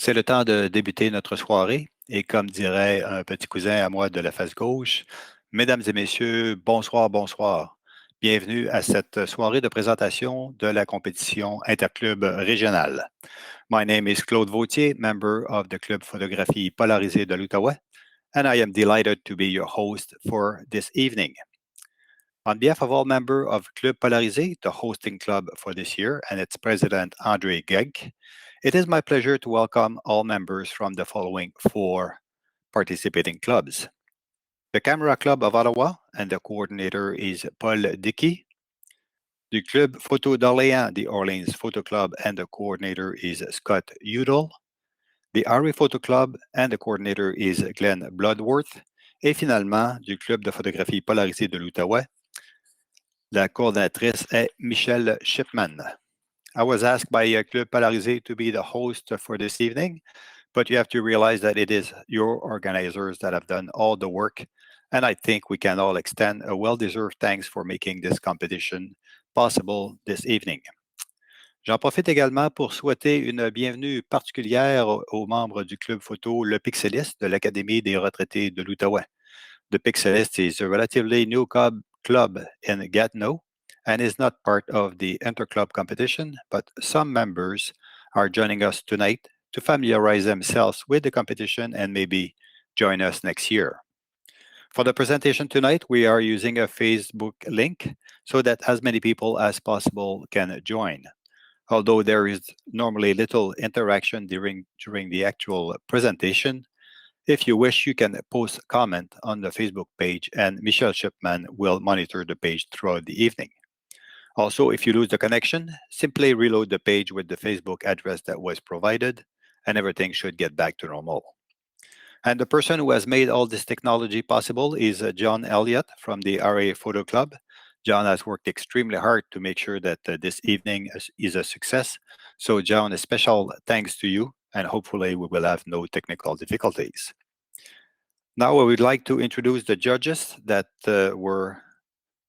C'est le temps de débuter notre soirée et comme dirait un petit cousin à moi de la face gauche, mesdames et messieurs, bonsoir, bonsoir. Bienvenue à cette soirée de présentation de la compétition Interclub régionale. My name is Claude Vautier, member of the Club Photographie Polarisée de l'Outaouais, and I am delighted to be your host for this evening. On behalf of all members of Club Polarisé, the hosting club for this year, and its president, André Gegg, it is my pleasure to welcome all members from the following four participating clubs. The Camera Club of Ottawa, and the coordinator is Paul Dickey. The Club Photo d'Orléans, the Orleans Photo Club, and the coordinator is Scott Udall. The Ari Photo Club, and the coordinator is Glenn Bloodworth. Et finalement, du Club de photographie polarisée de l'Outaouais, la coordinatrice est Michelle Shipman. I was asked by Club Polarisé to be the host for this evening, but you have to realize that it is your organizers that have done all the work, and I think we can all extend a well-deserved thanks for making this competition possible this evening. J'en profite également pour souhaiter une bienvenue particulière aux membres du club photo Le Pixeliste de l'Académie des retraités de l'Outaouais. The Pixelist is a relatively new club in Gatineau and is not part of the Interclub competition, but some members are joining us tonight to familiarize themselves with the competition and maybe join us next year. For the presentation tonight, we are using a Facebook link so that as many people as possible can join. Although there is normally little interaction during the actual presentation, if you wish, you can post a comment on the Facebook page, and Michelle Shipman will monitor the page throughout the evening. Also, if you lose the connection, simply reload the page with the Facebook address that was provided, and everything should get back to normal. And the person who has made all this technology possible is John Elliott from the RA Photo Club. John has worked extremely hard to make sure that this evening is a success. So, John, a special thanks to you, and hopefully we will have no technical difficulties. Now, I would like to introduce the judges that were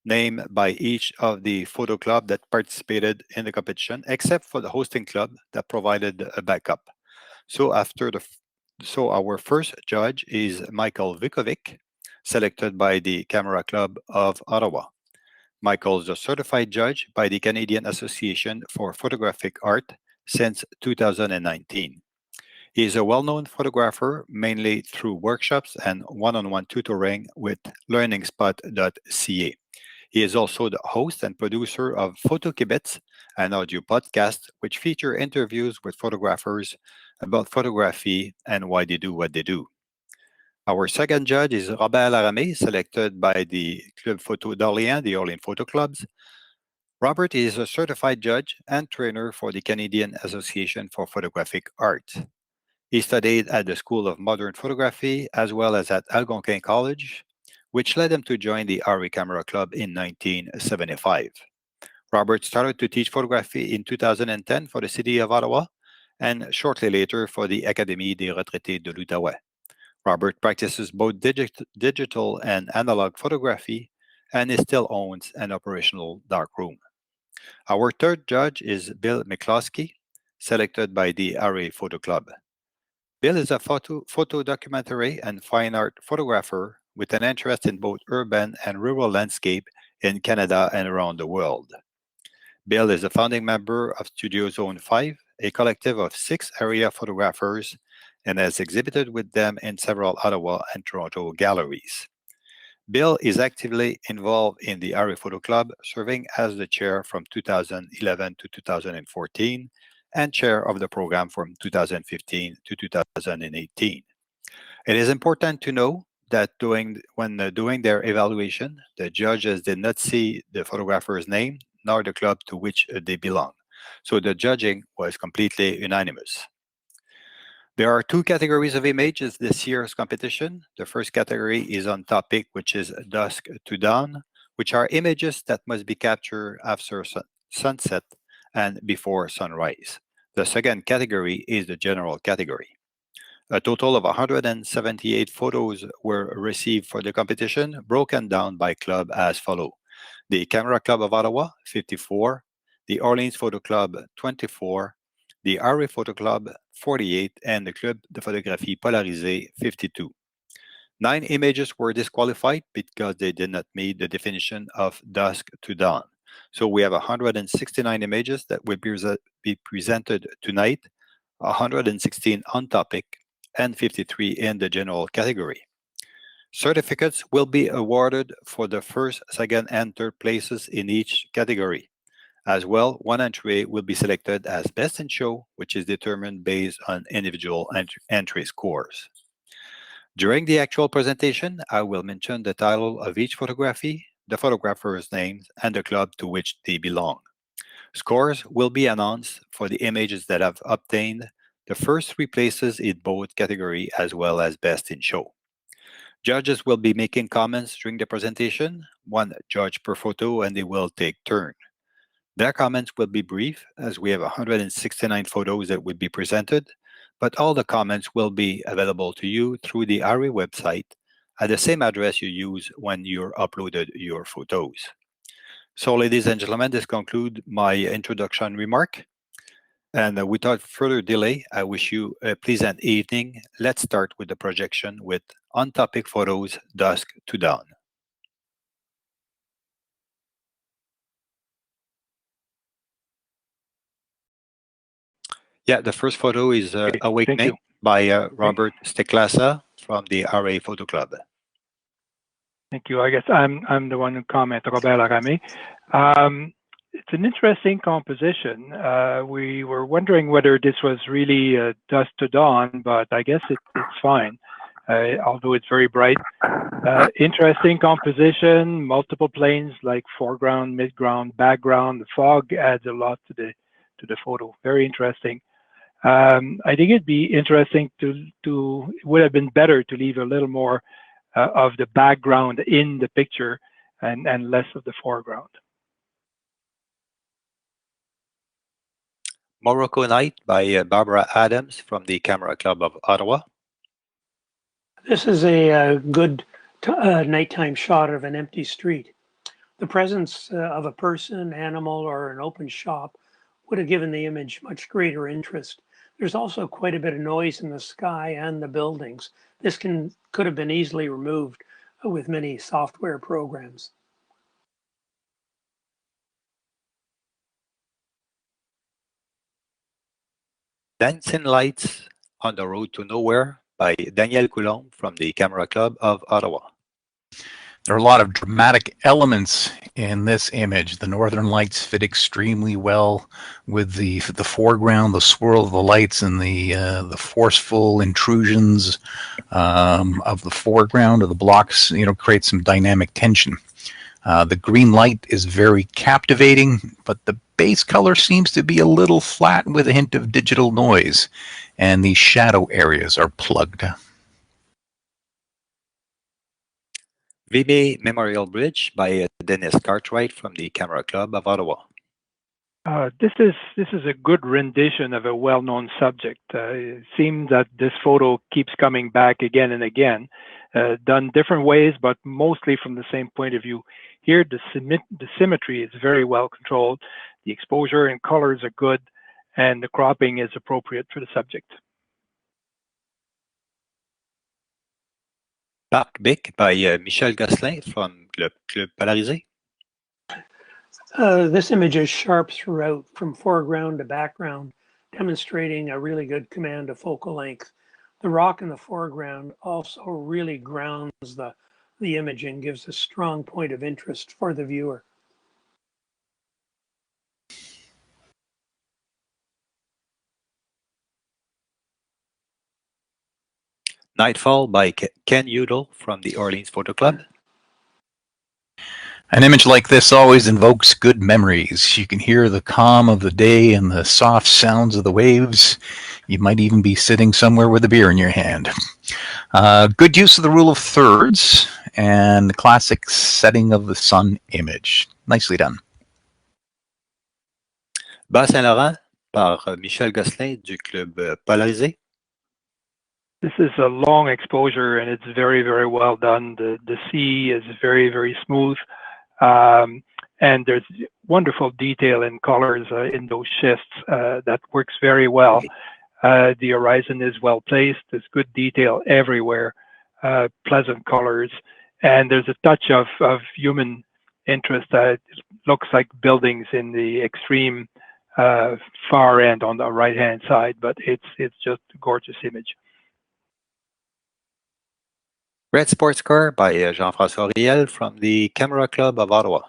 named by each of the photo club that participated in the competition, except for the hosting club that provided a backup. So our first judge is Michael Vuckovic, selected by the Camera Club of Ottawa. Michael is a certified judge by the Canadian Association for Photographic Art since 2019. He is a well-known photographer, mainly through workshops and one-on-one tutoring with learningspot.ca. He is also the host and producer of Photo Kibitz, an audio podcast which feature interviews with photographers about photography and why they do what they do. Our second judge is Robert Laramée, selected by the Club Photo d'Orléans, the Orleans Photo Clubs. Robert is a certified judge and trainer for the Canadian Association for Photographic Art. He studied at the School of Modern Photography as well as at Algonquin College, which led him to join the RE Camera Club in 1975. Robert started to teach photography in 2010 for the City of Ottawa and shortly later for the Académie des retraités de l'Outaouais. Robert practices both digital and analog photography and he still owns an operational darkroom. Our third judge is Bill McCloskey, selected by the RA Photo Club. Bill is a photo documentary and fine art photographer with an interest in both urban and rural landscape in Canada and around the world. Bill is a founding member of Studio Zone 5, a collective of 6 area photographers, and has exhibited with them in several Ottawa and Toronto galleries. Bill is actively involved in the RA Photo Club, serving as the chair from 2011 to 2014 and chair of the program from 2015 to 2018. It is important to know that when doing their evaluation, the judges did not see the photographer's name nor the club to which they belong. So the judging was completely unanimous. There are 2 categories of images this year's competition. The first category is on topic, which is dusk to dawn, which are images that must be captured after sunset and before sunrise. The second category is the general category. A total of 178 photos were received for the competition, broken down by club as follows. The Camera Club of Ottawa, 54, the Orleans Photo Club, 24, the RA Photo Club 48, and the Club de Photographie Polarisée 52. 9 images were disqualified because they did not meet the definition of dusk to dawn. So we have 169 images that will be presented tonight, 116 on topic, and 53 in the general category. Certificates will be awarded for the first, second, and third places in each category. As well, one entry will be selected as Best in Show, which is determined based on individual entry scores. During the actual presentation, I will mention the title of each photography, the photographer's names, and the club to which they belong. Scores will be announced for the images that have obtained the first 3 places in both categories as well as Best in Show. Judges will be making comments during the presentation, one judge per photo, and they will take turn. Their comments will be brief, as we have 169 photos that will be presented, but all the comments will be available to you through the RA website at the same address you use when you uploaded your photos. So, ladies and gentlemen, this concludes my introduction remark. And without further delay, I wish you a pleasant evening. Let's start with the projection with on-topic photos, dusk to dawn. Yeah, the first photo is Awakening by Robert Laramée from the RA Photo Club. Thank you. I guess I'm the one who commented, Robert Laramée. It's an interesting composition. We were wondering whether this was really dusk to dawn, but I guess it's fine, although it's very bright. Interesting composition, multiple planes like foreground, midground, background. The fog adds a lot to the photo. Very interesting. I think it'd be interesting it would have been better to leave a little more of the background in the picture and less of the foreground. Morocco Night by Barbara Adams from the Camera Club of Ottawa. This is a good nighttime shot of an empty street. The presence of a person, animal, or an open shop would have given the image much greater interest. There's also quite a bit of noise in the sky and the buildings. This could have been easily removed with many software programs. Dancing Lights on the Road to Nowhere by Daniel Coulomb from the Camera Club of Ottawa. There are a lot of dramatic elements in this image. The northern lights fit extremely well with the foreground, the swirl of the lights, and the forceful intrusions of the foreground of the blocks. Create some dynamic tension. The green light is very captivating, but the base color seems to be a little flat with a hint of digital noise, and the shadow areas are plugged. Vimy Memorial Bridge by Dennis Cartwright from the Camera Club of Ottawa. This is a good rendition of a well-known subject. It seems that this photo keeps coming back again and again, done different ways, but mostly from the same point of view. Here, the symmetry is very well controlled. The exposure and colors are good, and the cropping is appropriate for the subject. Parc Bic by Michel Gosselin from Club Polarisé. This image is sharp throughout, from foreground to background, demonstrating a really good command of focal length. The rock in the foreground also really grounds the image and gives a strong point of interest for the viewer. Nightfall by Ken Udall from the Orleans Photo Club. An image like this always invokes good memories. You can hear the calm of the day and the soft sounds of the waves. You might even be sitting somewhere with a beer in your hand. Good use of the rule of thirds and the classic setting of the sun image. Nicely done. Bas-Saint-Laurent par Michel Gosselin du Club Polarisé. This is a long exposure and it's very, very well done. The sea is very, very smooth. And there's wonderful detail and colors in those schists that works very well. The horizon is well placed. There's good detail everywhere, pleasant colors, and there's a touch of human interest. It looks like buildings in the extreme far end on the right-hand side, but it's just a gorgeous image. Red Sports Car by Jean-François Riel from the Camera Club of Ottawa.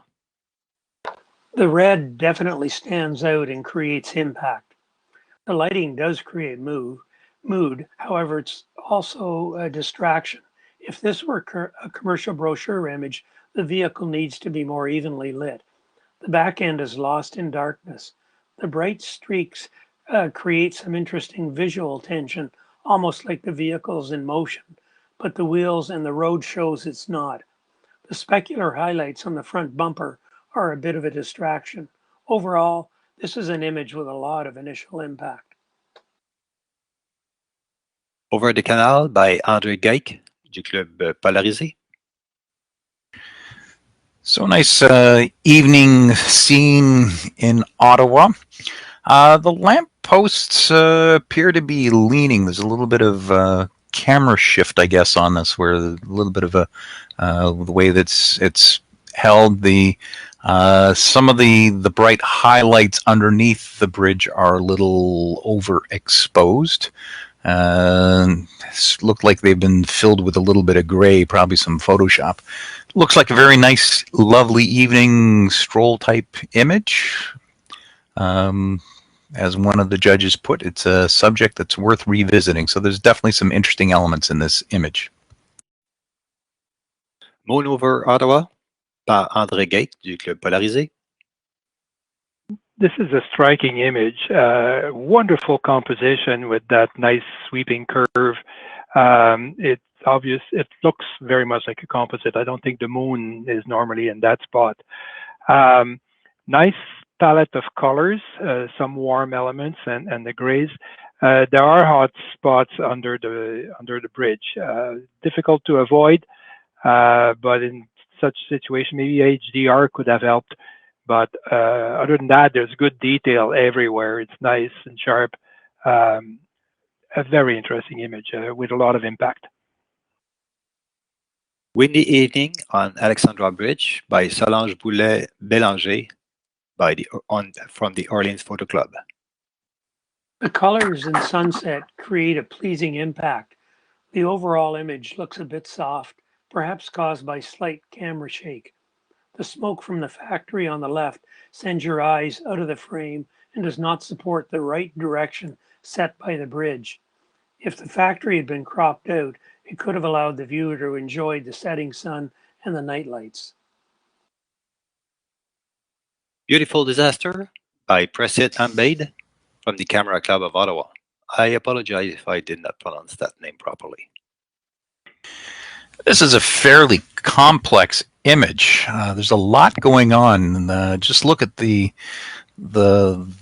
The red definitely stands out and creates impact. The lighting does create mood. However, it's also a distraction. If this were a commercial brochure image, the vehicle needs to be more evenly lit. The back end is lost in darkness. The bright streaks create some interesting visual tension, almost like the vehicle's in motion, but the wheels and the road shows it's not. The specular highlights on the front bumper are a bit of a distraction. Overall, this is an image with a lot of initial impact. Over the Canal by André Geik du Club Polarisé. So nice evening scene in Ottawa. The lamp posts appear to be leaning. There's a little bit of camera shift, I guess, on this, where a little bit of the way that it's held. Some of the bright highlights underneath the bridge are a little overexposed. Look like they've been filled with a little bit of gray, probably some Photoshop. Looks like a very nice, lovely evening stroll type image. As one of the judges put, it's a subject that's worth revisiting. So there's definitely some interesting elements in this image. Moon over Ottawa par André Geik du Club Polarisé. This is a striking image, wonderful composition with that nice sweeping curve. It's obvious, it looks very much like a composite. I don't think the moon is normally in that spot. Nice palette of colors, some warm elements and the grays. There are hot spots under the bridge. Difficult to avoid, but in such a situation, maybe HDR could have helped. But other than that, there's good detail everywhere. It's nice and sharp. A very interesting image with a lot of impact. Windy Evening on Alexandra Bridge by Solange Boulet-Bélanger from the Orleans Photo Club. The colors in sunset create a pleasing impact. The overall image looks a bit soft, perhaps caused by slight camera shake. The smoke from the factory on the left sends your eyes out of the frame and does not support the right direction set by the bridge. If the factory had been cropped out, it could have allowed the viewer to enjoy the setting sun and the night lights. Beautiful Disaster by Presit Ambaid from the Camera Club of Ottawa. I apologize if I did not pronounce that name properly. This is a fairly complex image. There's a lot going on. Just look at the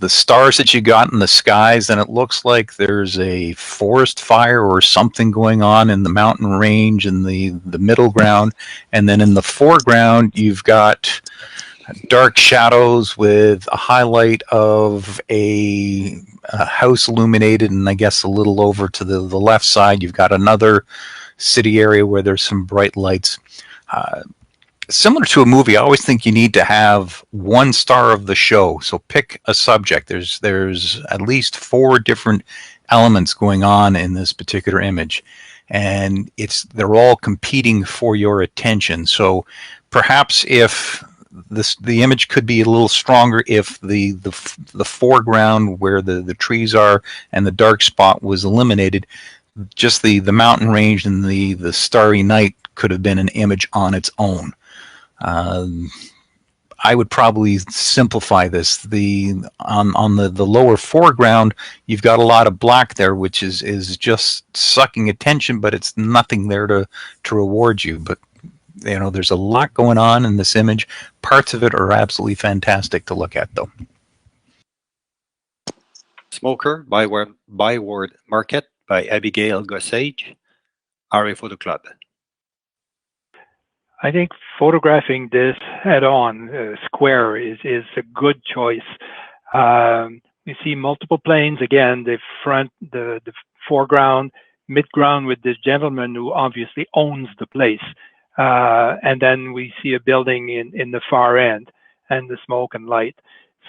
stars that you got in the skies, and it looks like there's a forest fire or something going on in the mountain range in the middle ground, and then in the foreground you've got dark shadows with a highlight of a house illuminated, and I guess a little over to the left side you've got another city area where there's some bright lights. Similar to a movie, I always think you need to have one star of the show. So pick a subject. There's at least 4 different elements going on in this particular image, and they're all competing for your attention. So perhaps if the image could be a little stronger if the foreground where the trees are and the dark spot was eliminated. Just the mountain range and the starry night could have been an image on its own. I would probably simplify this. On the lower foreground, you've got a lot of black there, which is just sucking attention, but it's nothing there to reward you. But there's a lot going on in this image. Parts of it are absolutely fantastic to look at, though. Smoker Byward Market by Abigail Gossage, RA Photo Club. I think photographing this head-on, square, is a good choice. You see multiple planes again. The front, the foreground, midground with this gentleman who obviously owns the place, and then we see a building in the far end, and the smoke and light.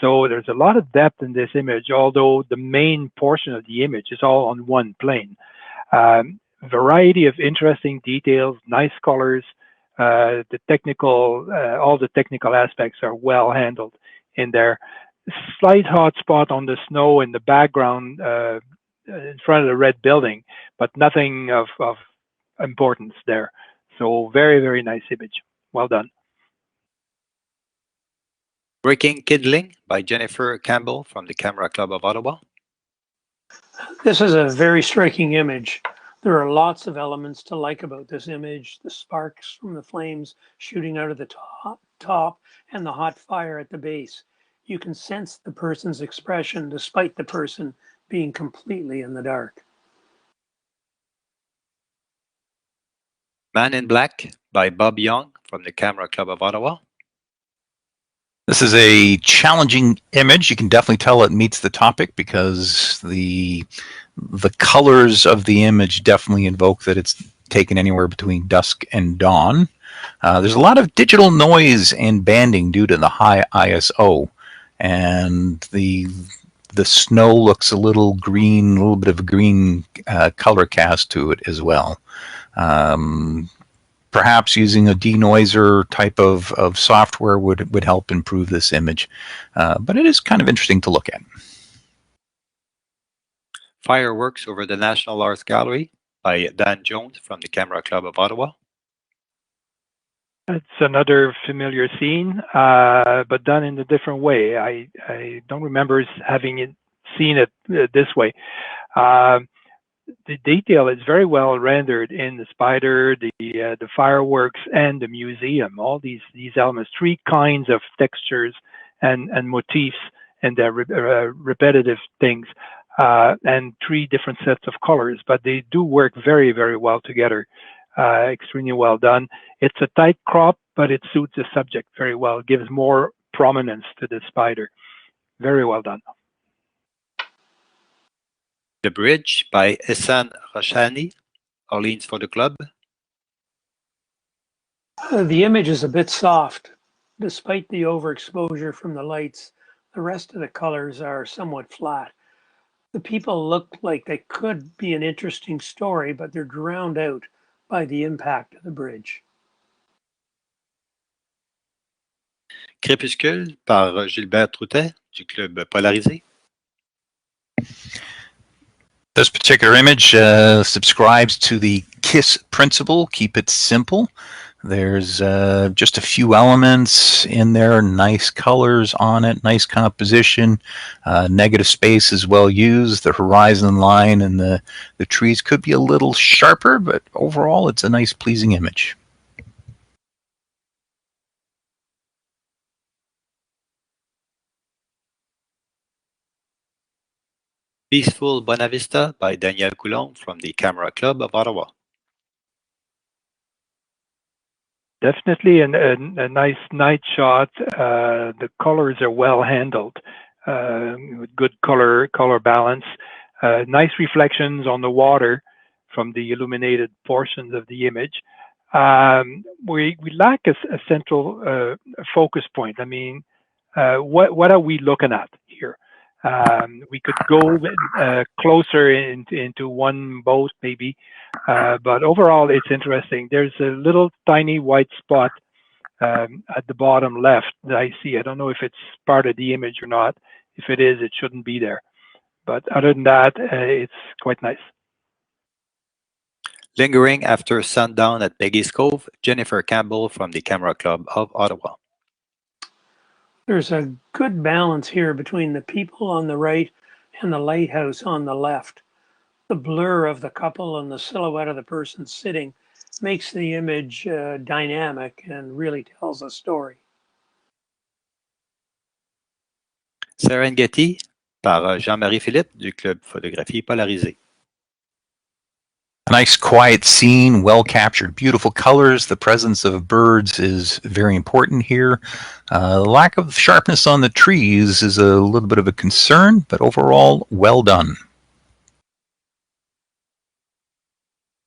So there's a lot of depth in this image, although the main portion of the image is all on one plane. Variety of interesting details, nice colors. The technical, all the technical aspects are well handled in there. Slight hot spot on the snow in the background in front of the red building, but nothing of importance there. So very, very nice image. Well done. Breaking Kindling by Jennifer Campbell from the Camera Club of Ottawa. This is a very striking image. There are lots of elements to like about this image. The sparks from the flames shooting out of the top and the hot fire at the base. You can sense the person's expression despite the person being completely in the dark. Man in Black by Bob Young from the Camera Club of Ottawa. This is a challenging image. You can definitely tell it meets the topic because the colors of the image definitely invoke that it's taken anywhere between dusk and dawn. There's a lot of digital noise and banding due to the high ISO, and the snow looks a little green, a little bit of a green color cast to it as well. Perhaps using a denoiser type of software would help improve this image. But it is kind of interesting to look at. Fireworks over the National Arts Gallery by Dan Jones from the Camera Club of Ottawa. It's another familiar scene, but done in a different way. I don't remember having seen it this way. The detail is very well rendered in the spider, the fireworks, and the museum. All these elements, three kinds of textures and motifs, and they're repetitive things, and three different sets of colors. But they do work very, very well together. Extremely well done. It's a tight crop, but it suits the subject very well. It gives more prominence to the spider. Very well done. The Bridge by Ehsan Roshani, Orleans Photo Club. The image is a bit soft. Despite the overexposure from the lights, the rest of the colors are somewhat flat. The people look like they could be an interesting story, but they're drowned out by the impact of the bridge. Crépuscule par Gilbert Troutet du Club Polarisé. This particular image subscribes to the KISS principle, keep it simple. There's just a few elements in there, nice colors on it, nice composition, negative space is well used. The horizon line and the trees could be a little sharper, but overall it's a nice, pleasing image. Peaceful Bonavista by Daniel Coulomb from the Camera Club of Ottawa. Definitely a nice night shot. The colors are well handled, with good color balance. Nice reflections on the water from the illuminated portions of the image. We lack a central focus point. I mean, what are we looking at here? We could go closer into one boat maybe, but overall it's interesting. There's a little tiny white spot at the bottom left that I see. I don't know if it's part of the image or not. If it is, it shouldn't be there. But other than that, it's quite nice. Lingering After Sundown at Peggy's Cove, Jennifer Campbell from the Camera Club of Ottawa. There's a good balance here between the people on the right and the lighthouse on the left. The blur of the couple and the silhouette of the person sitting makes the image dynamic and really tells a story. Serengeti par Jean-Marie Philippe du Club Photographie Polarisée. A nice quiet scene, well captured, beautiful colors. The presence of birds is very important here. Lack of sharpness on the trees is a little bit of a concern, but overall, well done.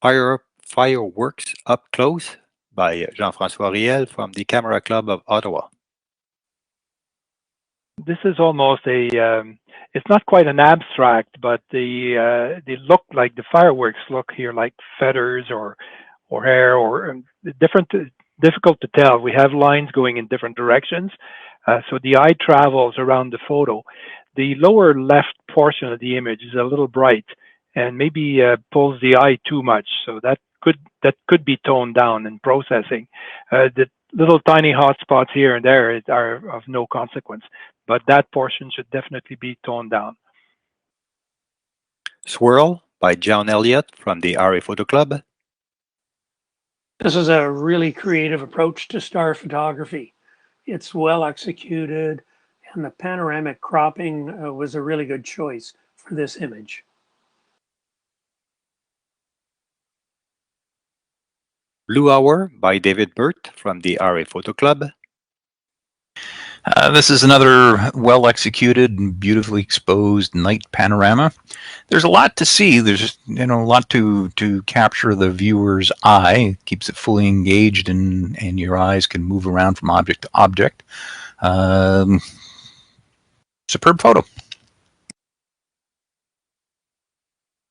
Fireworks Up Close by Jean-François Riel from the Camera Club of Ottawa. This is almost it's not quite an abstract, but they look like the fireworks look here like feathers or hair or different, difficult to tell. We have lines going in different directions. So the eye travels around the photo. The lower left portion of the image is a little bright and maybe pulls the eye too much. So that could be toned down in processing. The little tiny hot spots here and there are of no consequence, but that portion should definitely be toned down. Swirl by John Elliott from the RA Photo Club. This is a really creative approach to star photography. It's well executed, and the panoramic cropping was a really good choice for this image. Blue Hour by David Burt from the RA Photo Club. This is another well-executed and beautifully exposed night panorama. There's a lot to see. There's a lot to capture the viewer's eye. It keeps it fully engaged, and your eyes can move around from object to object. Superb photo.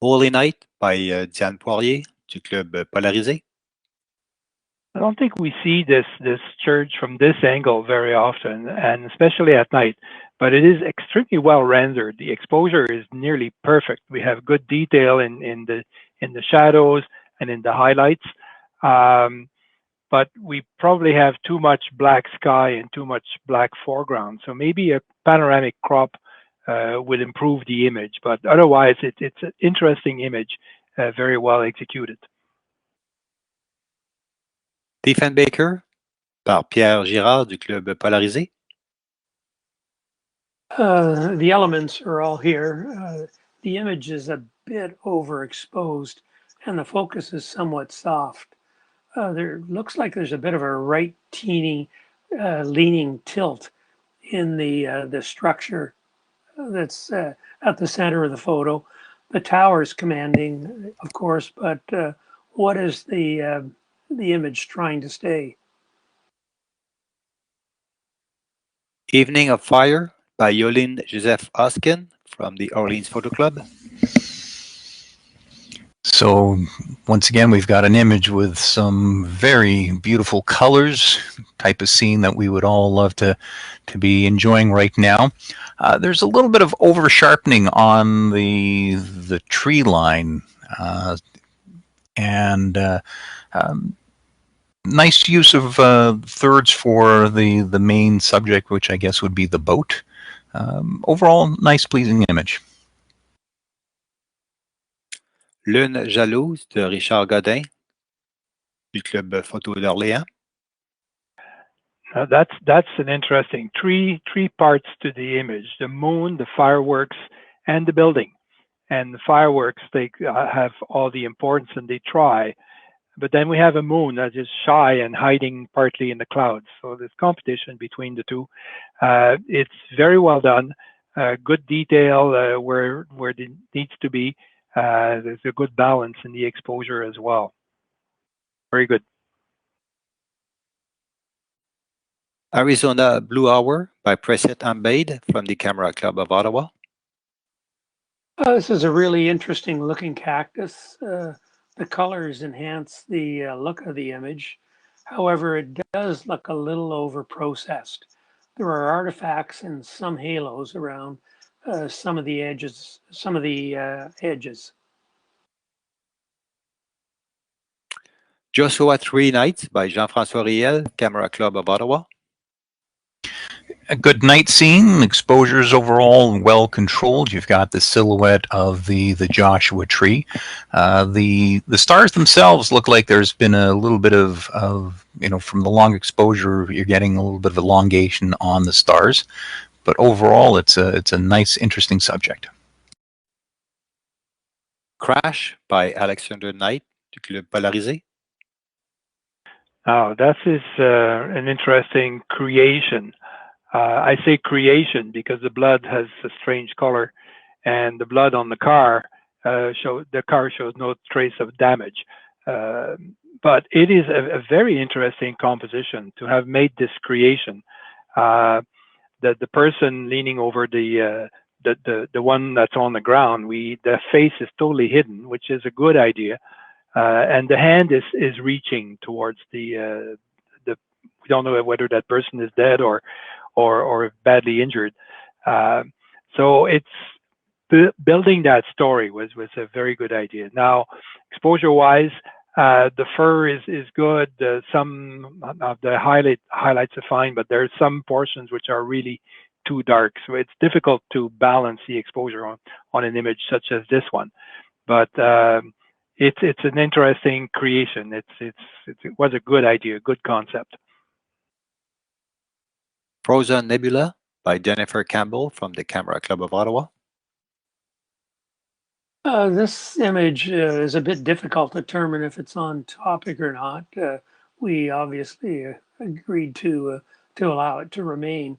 Holy Night by Diane Poirier du Club Polarisé. I don't think we see this church from this angle very often, and especially at night, but it is extremely well rendered. The exposure is nearly perfect. We have good detail in the shadows and in the highlights, but we probably have too much black sky and too much black foreground. So maybe a panoramic crop would improve the image, but otherwise it's an interesting image, very well executed. Diefenbaker par Pierre Girard du Club Polarisé. The elements are all here. The image is a bit overexposed and the focus is somewhat soft. There looks like there's a bit of a right teeny leaning tilt in the structure that's at the center of the photo. The tower is commanding, of course, but what is the image trying to stay? Evening of Fire by Yolene Joseph Hoskin from the Orleans Photo Club. So once again, we've got an image with some very beautiful colors, type of scene that we would all love to be enjoying right now. There's a little bit of over sharpening on the tree line, and nice use of thirds for the main subject, which I guess would be the boat. Overall, nice, pleasing image. Lune jalouse de Richard Godin du Club Photo d'Orléans. That's an interesting three parts to the image: the moon, the fireworks, and the building. And the fireworks, they have all the importance and they try. But then we have a moon that is shy and hiding partly in the clouds. So there's competition between the two. It's very well done. Good detail where it needs to be. There's a good balance in the exposure as well. Very good. Arizona Blue Hour by Preset Ambaid from the Camera Club of Ottawa. This is a really interesting looking cactus. The colors enhance the look of the image. However, it does look a little over processed. There are artifacts and some halos around some of the edges. Joshua Three Nights by Jean-François Riel, Camera Club of Ottawa. A good night scene. Exposures overall well controlled. You've got the silhouette of the Joshua tree. The stars themselves look like there's been a little bit of from the long exposure, you're getting a little bit of elongation on the stars. But overall, it's a nice, interesting subject. Crash by Alexander Knight du Club Polarisé. Now, that is an interesting creation. I say creation because the blood has a strange color, and the blood on the car shows no trace of damage. But it is a very interesting composition to have made this creation. The person leaning over the one that's on the ground, the face is totally hidden, which is a good idea, and the hand is reaching towards the. We don't know whether that person is dead or badly injured. So building that story was a very good idea. Now, exposure-wise, the fur is good. Some of the highlights are fine, but there are some portions which are really too dark. So it's difficult to balance the exposure on an image such as this one. But it's an interesting creation. It was a good idea, good concept. Frozen Nebula by Jennifer Campbell from the Camera Club of Ottawa. This image is a bit difficult to determine if it's on topic or not. We obviously agreed to allow it to remain.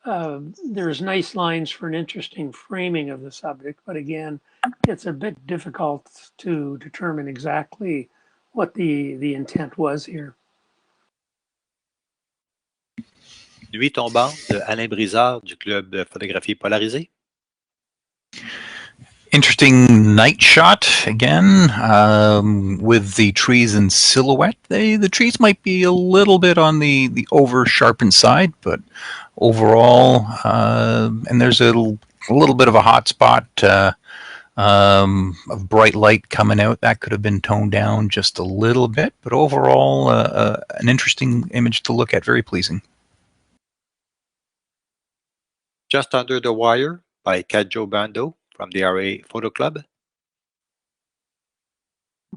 There's nice lines for an interesting framing of the subject, but again, it's a bit difficult to determine exactly what the intent was here. Nuit tombante de Alain Brizard du Club de photographie polarisée. Interesting night shot again, with the trees in silhouette. The trees might be a little bit on the over sharpened side, but overall, and there's a little bit of a hot spot of bright light coming out. That could have been toned down just a little bit, but overall, an interesting image to look at, very pleasing. Just Under the Wire by Kadjo Bando from the RA Photo Club.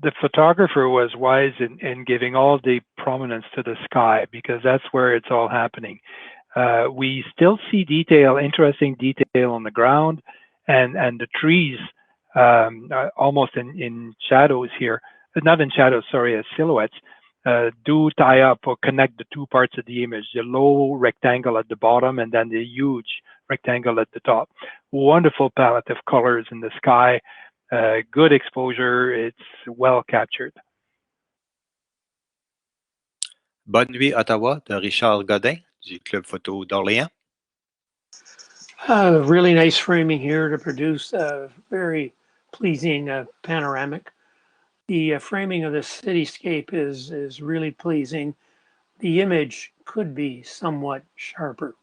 The photographer was wise in giving all the prominence to the sky because that's where it's all happening. We still see interesting detail on the ground, and the trees almost in shadows here, not in shadows, sorry, as silhouettes, do tie up or connect the two parts of the image, the low rectangle at the bottom and then the huge rectangle at the top. Wonderful palette of colors in the sky, good exposure, it's well captured. Bonne nuit Ottawa de Richard Godin du Club Photo d'Orléans. Really nice framing here to produce a very pleasing panoramic. The framing of the cityscape is really pleasing. The image could be somewhat sharper.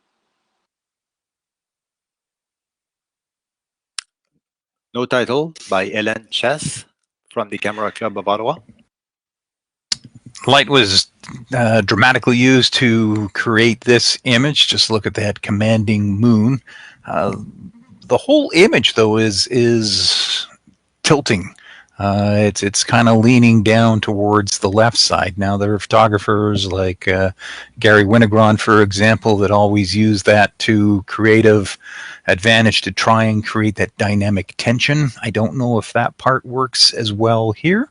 No Title by Hélène Chess from the Camera Club of Ottawa. Light was dramatically used to create this image. Just look at that commanding moon. The whole image, though, is tilting. It's kind of leaning down towards the left side. Now, there are photographers like Gary Winogrand, for example, that always use that to creative advantage to try and create that dynamic tension. I don't know if that part works as well here.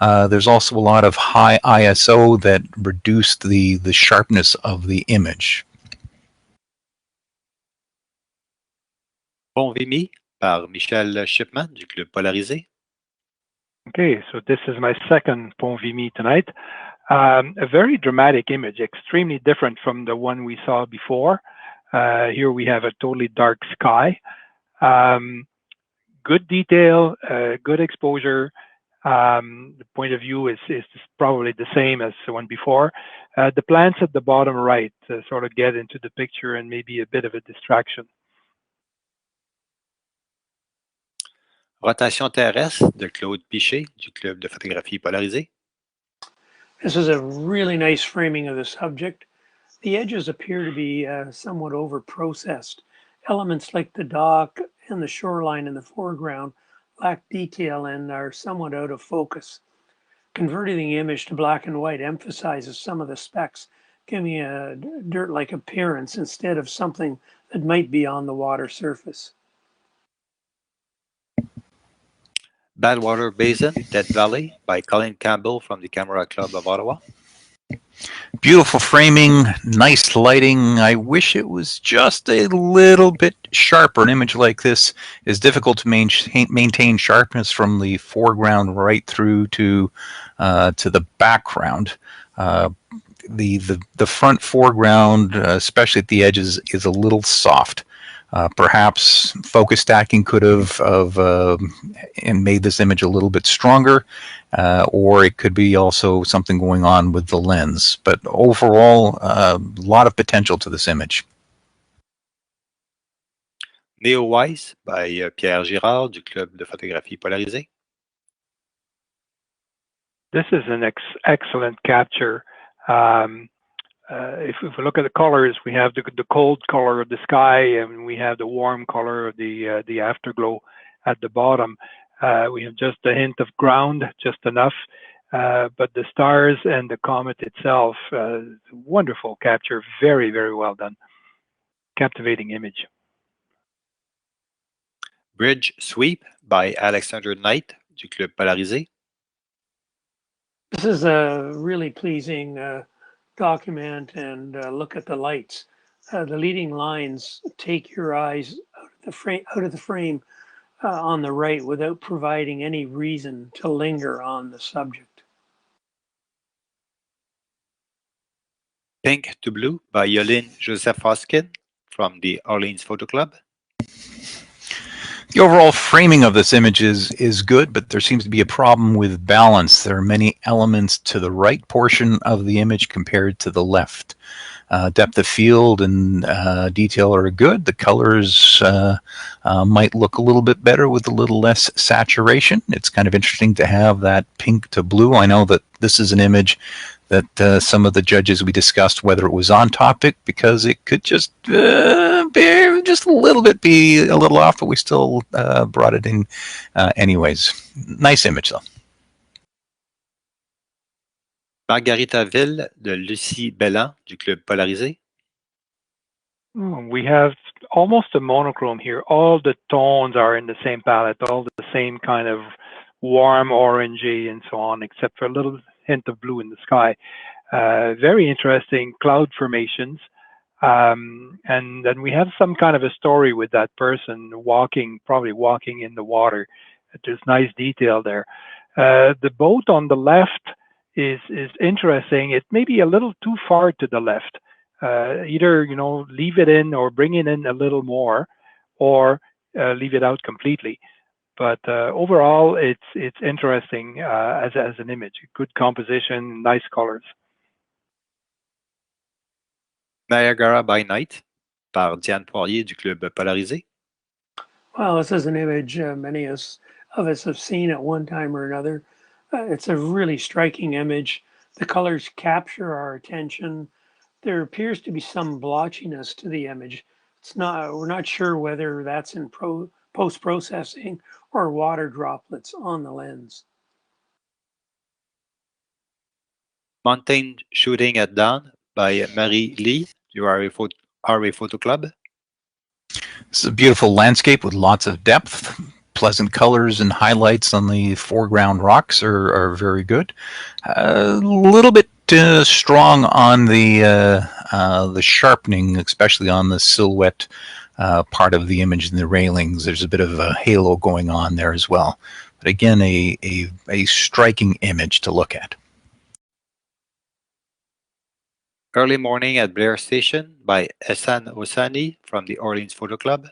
There's also a lot of high ISO that reduced the sharpness of the image. Pont Vimy par Michel Shipman du Club Polarisé. Okay, so this is my second Pont Vimy tonight. A very dramatic image, extremely different from the one we saw before. Here we have a totally dark sky. Good detail, good exposure. The point of view is probably the same as the one before. The plants at the bottom right sort of get into the picture and maybe a bit of a distraction. Rotation terrestre de Claude Pichet du Club de photographie polarisée. This is a really nice framing of the subject. The edges appear to be somewhat over-processed. Elements like the dock and the shoreline in the foreground lack detail and are somewhat out of focus. Converting the image to black and white emphasizes some of the specks, giving a dirt-like appearance instead of something that might be on the water surface. Badwater Basin, Death Valley by Colin Campbell from the Camera Club of Ottawa. Beautiful framing, nice lighting. I wish it was just a little bit sharper. An image like this is difficult to maintain sharpness from the foreground right through to the background. The front foreground, especially at the edges, is a little soft. Perhaps focus stacking could have and made this image a little bit stronger, or it could be also something going on with the lens. But overall, a lot of potential to this image. Néo-Wise by Pierre Girard du Club de photographie polarisée. This is an excellent capture. If we look at the colors, we have the cold color of the sky, and we have the warm color of the afterglow at the bottom. We have just a hint of ground, just enough, but the stars and the comet itself, wonderful capture, very, very well done. Captivating image. Bridge Sweep by Alexander Knight du Club Polarisé. This is a really pleasing document, and look at the lights. The leading lines take your eyes out of the frame on the right without providing any reason to linger on the subject. Pink to Blue by Yolene Joseph Hoskin from the Orleans Photo Club. The overall framing of this image is good, but there seems to be a problem with balance. There are many elements to the right portion of the image compared to the left. Depth of field and detail are good. The colors might look a little bit better with a little less saturation. It's kind of interesting to have that pink to blue. I know that this is an image that some of the judges we discussed whether it was on topic, because it could just be just a little bit be a little off, but we still brought it in anyways. Nice image though. Margaritaville de Lucie Belland du Club Polarisé. We have almost a monochrome here. All the tones are in the same palette, all the same kind of warm orangey and so on, except for a little hint of blue in the sky. Very interesting cloud formations. And then we have some kind of a story with that person probably walking in the water. There's nice detail there. The boat on the left is interesting. It may be a little too far to the left. Either leave it in or bring it in a little more, or leave it out completely. But overall, it's interesting as an image. Good composition, nice colors. Niagara by Night par Diane Poirier du Club Polarisé. Well, this is an image many of us have seen at one time or another. It's a really striking image. The colors capture our attention. There appears to be some blotchiness to the image. We're not sure whether that's in post-processing or water droplets on the lens. Mountain Shooting at Dawn by Marie Lee du RA Photo Club. This is a beautiful landscape with lots of depth. Pleasant colors and highlights on the foreground rocks are very good. A little bit strong on the sharpening, especially on the silhouette part of the image and the railings. There's a bit of a halo going on there as well. But again, a striking image to look at. Early Morning at Blair Station by Ehsan Hosseini from the Orleans Photo Club.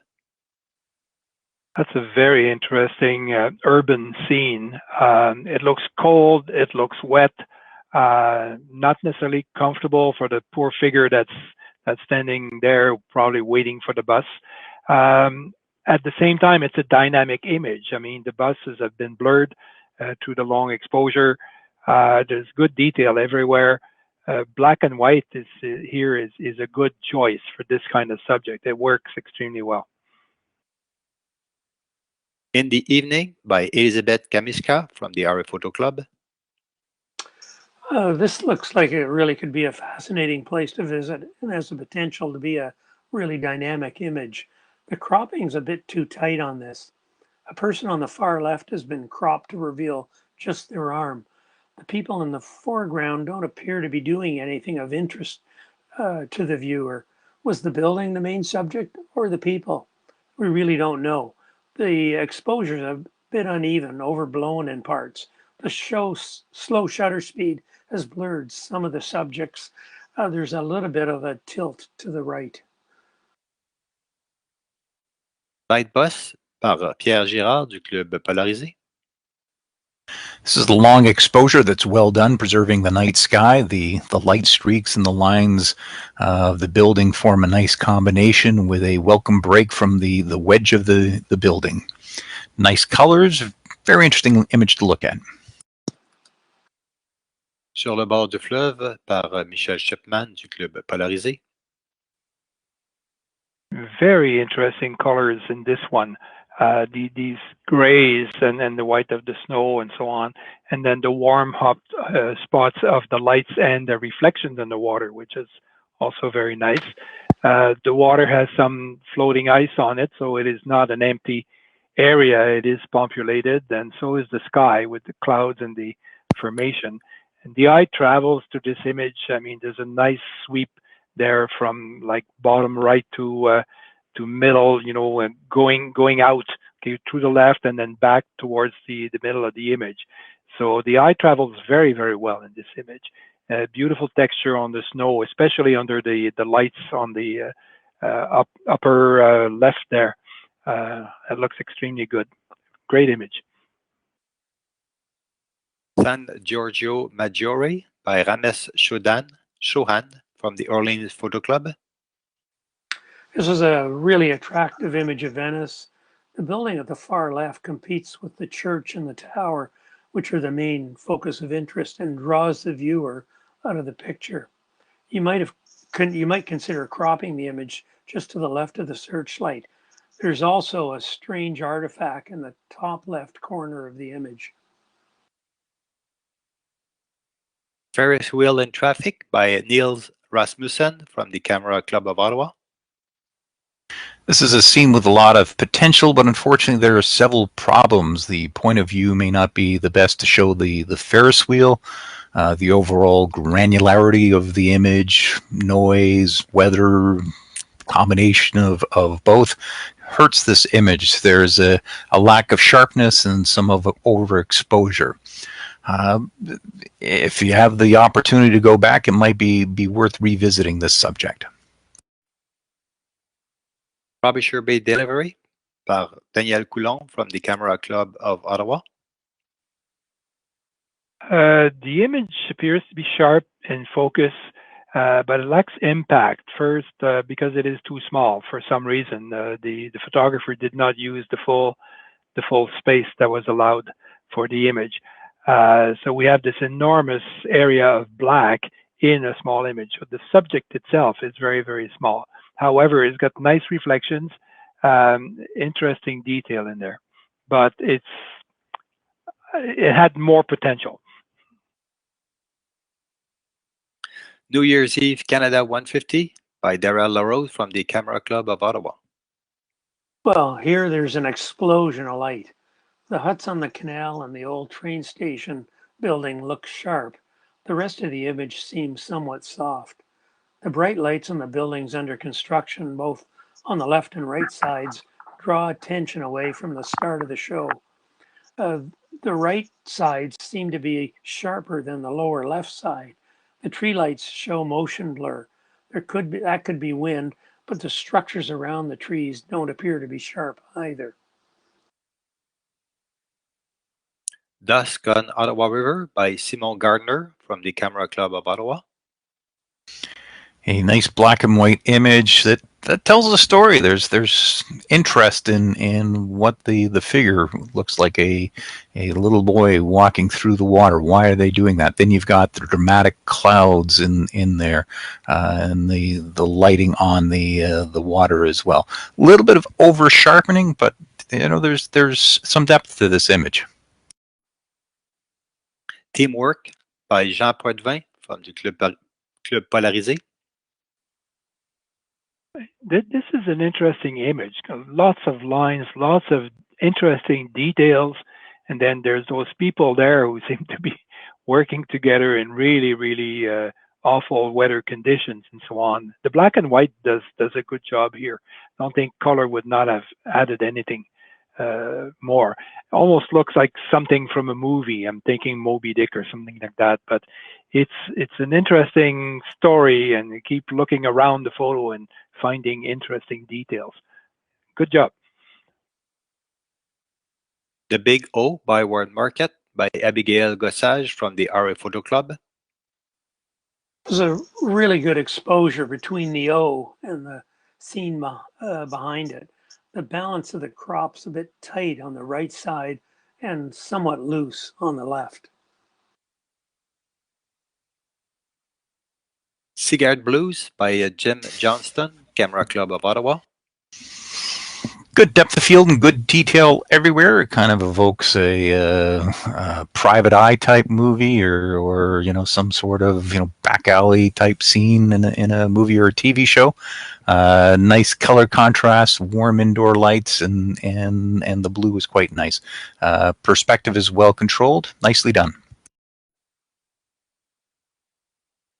That's a very interesting urban scene. It looks cold, it looks wet, not necessarily comfortable for the poor figure that's standing there, probably waiting for the bus. At the same time, it's a dynamic image. I mean, the buses have been blurred through the long exposure. There's good detail everywhere. Black and white is a good choice for this kind of subject. It works extremely well. In the Evening by Elizabeth Kamiska from the RA Photo Club. This looks like it really could be a fascinating place to visit and has the potential to be a really dynamic image. The cropping's a bit too tight on this. A person on the far left has been cropped to reveal just their arm. The people in the foreground don't appear to be doing anything of interest to the viewer. Was the building the main subject or the people? We really don't know. The exposure's a bit uneven, overblown in parts. The show's slow shutter speed has blurred some of the subjects. There's a little bit of a tilt to the right. Night Bus par Pierre Girard du Club Polarisé. This is the long exposure that's well done, preserving the night sky. The light streaks and the lines of the building form a nice combination with a welcome break from the wedge of the building. Nice colors, very interesting image to look at. Sur le bord du fleuve par Michel Chapman du Club Polarisé. Very interesting colors in this one. These grays and the white of the snow and so on, and then the warm hot spots of the lights and the reflections in the water, which is also very nice. The water has some floating ice on it, so it is not an empty area. It is populated, and so is the sky with the clouds and the formation. And the eye travels to this image. I mean, there's a nice sweep there from like bottom right to middle, you know, and going out, okay, to the left and then back towards the middle of the image. So the eye travels very, very well in this image. Beautiful texture on the snow, especially under the lights on the upper left there. It looks extremely good. Great image. San Giorgio Maggiore by Ramesh Chauhan from the Orleans Photo Club. This is a really attractive image of Venice. The building at the far left competes with the church and the tower, which are the main focus of interest, and draws the viewer out of the picture. You might consider cropping the image just to the left of the searchlight. There's also a strange artifact in the top left corner of the image. Ferris Wheel in Traffic by Niels Rasmussen from the Camera Club of Ottawa. This is a scene with a lot of potential, but unfortunately there are several problems. The point of view may not be the best to show the Ferris wheel. The overall granularity of the image, noise, weather, combination of both hurts this image. There's a lack of sharpness and some of overexposure. If you have the opportunity to go back, it might be worth revisiting this subject. Frobisher Bay Delivery par Daniel Coulon from the Camera Club of Ottawa. The image appears to be sharp in focus, but it lacks impact. First, because it is too small for some reason. The photographer did not use the full space that was allowed for the image. So we have this enormous area of black in a small image. So the subject itself is very, very small. However, it's got nice reflections, interesting detail in there, but it had more potential. New Year's Eve Canada 150 by Darrell LaRose from the Camera Club of Ottawa. Well, here there's an explosion of light. The huts on the canal and the old train station building look sharp. The rest of the image seems somewhat soft. The bright lights on the buildings under construction, both on the left and right sides, draw attention away from the start of the show. The right sides seem to be sharper than the lower left side. The tree lights show motion blur. That could be wind, but the structures around the trees don't appear to be sharp either. Dusk on Ottawa River by Simon Gardner from the Camera Club of Ottawa. A nice black and white image that tells a story. There's interest in what the figure looks like, a little boy walking through the water. Why are they doing that? Then you've got the dramatic clouds in there, and the lighting on the water as well. A little bit of over sharpening, but you know there's some depth to this image. Teamwork by Jean Poitvin from the Club Polarisé. This is an interesting image. Lots of lines, lots of interesting details. And then there's those people there who seem to be working together in really, really awful weather conditions and so on. The black and white does a good job here. I don't think color would not have added anything more. Almost looks like something from a movie. I'm thinking Moby Dick or something like that. But it's an interesting story, and you keep looking around the photo and finding interesting details. Good job. The Big O Byward Market by Abigail Gossage from the RA Photo Club. There's a really good exposure between the O and the scene behind it. The balance of the crop's a bit tight on the right side and somewhat loose on the left. Seaguard Blues by Jim Johnston, Camera Club of Ottawa. Good depth of field and good detail everywhere. It kind of evokes a private eye type movie, or some sort of back alley type scene in a movie or a TV show. Nice color contrast, warm indoor lights, and the blue is quite nice. Perspective is well controlled, nicely done.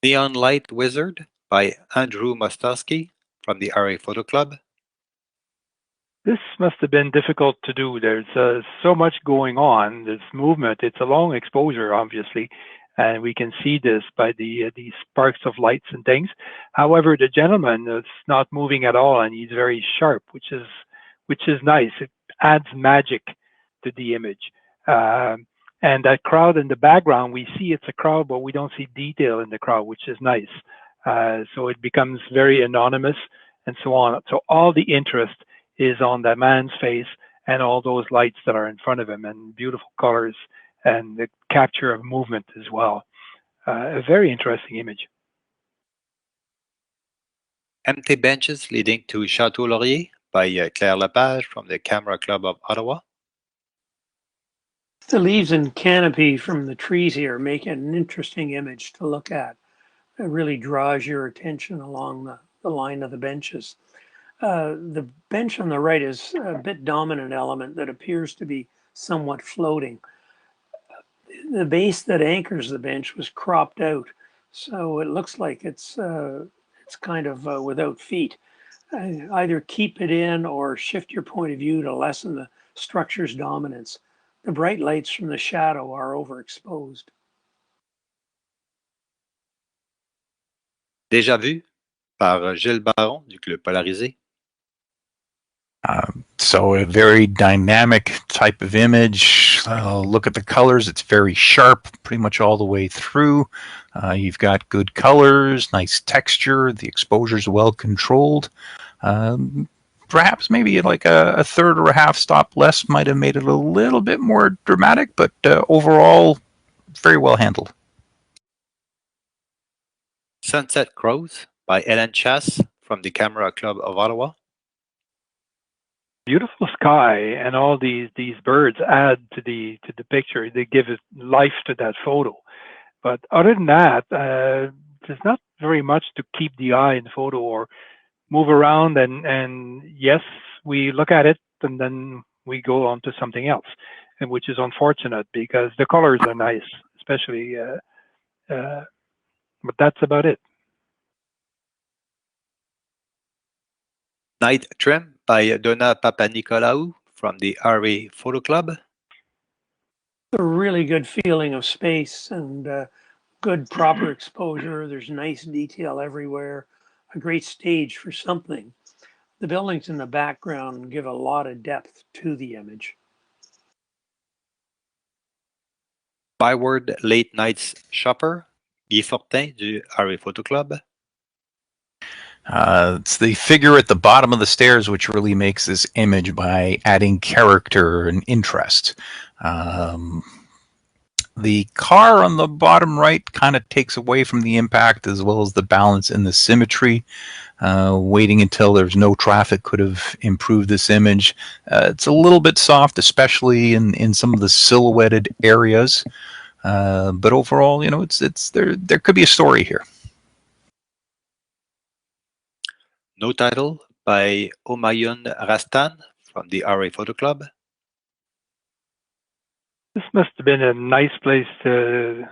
Neon Light Wizard by Andrew McCloskey from the RA Photo Club. This must have been difficult to do. There's so much going on. There's movement. It's a long exposure, obviously, and we can see this by the sparks of lights and things. However, the gentleman is not moving at all, and he's very sharp, which is nice. It adds magic to the image. And that crowd in the background, we see it's a crowd, but we don't see detail in the crowd, which is nice. So it becomes very anonymous and so on. So all the interest is on that man's face and all those lights that are in front of him, and beautiful colors and the capture of movement as well. A very interesting image. Empty Benches Leading to Chateau Laurier by Claire Lepage from the Camera Club of Ottawa. The leaves and canopy from the trees here make an interesting image to look at. It really draws your attention along the line of the benches. The bench on the right is a bit dominant element that appears to be somewhat floating. The base that anchors the bench was cropped out, so it looks like it's kind of without feet. Either keep it in or shift your point of view to lessen the structure's dominance. The bright lights from the shadow are overexposed. Déjà vu par Gilles Baron du Club Polarisé. So a very dynamic type of image. Look at the colors. It's very sharp pretty much all the way through. You've got good colors, nice texture. The exposure is well controlled. Perhaps maybe like a third or a half stop less might have made it a little bit more dramatic, but overall, very well handled. Sunset Crows by Ellen Chasse from the Camera Club of Ottawa. Beautiful sky, and all these birds add to the picture. They give it life to that photo. But other than that, there's not very much to keep the eye in the photo or move around. And yes, we look at it and then we go on to something else, and which is unfortunate because the colors are nice, especially. But that's about it. Night Trim by Donna Papanicolaou from the RA Photo Club. A really good feeling of space and good proper exposure. There's nice detail everywhere. A great stage for something. The buildings in the background give a lot of depth to the image. Byward Late Nights Shopper, Guy Fortin du RA Photo Club. It's the figure at the bottom of the stairs which really makes this image by adding character and interest. The car on the bottom right kind of takes away from the impact as well as the balance and the symmetry. Waiting until there's no traffic could have improved this image. It's a little bit soft, especially in some of the silhouetted areas. But overall, it's there could be a story here. No Title by Humayun Rastan from the RA Photo Club. This must have been a nice place to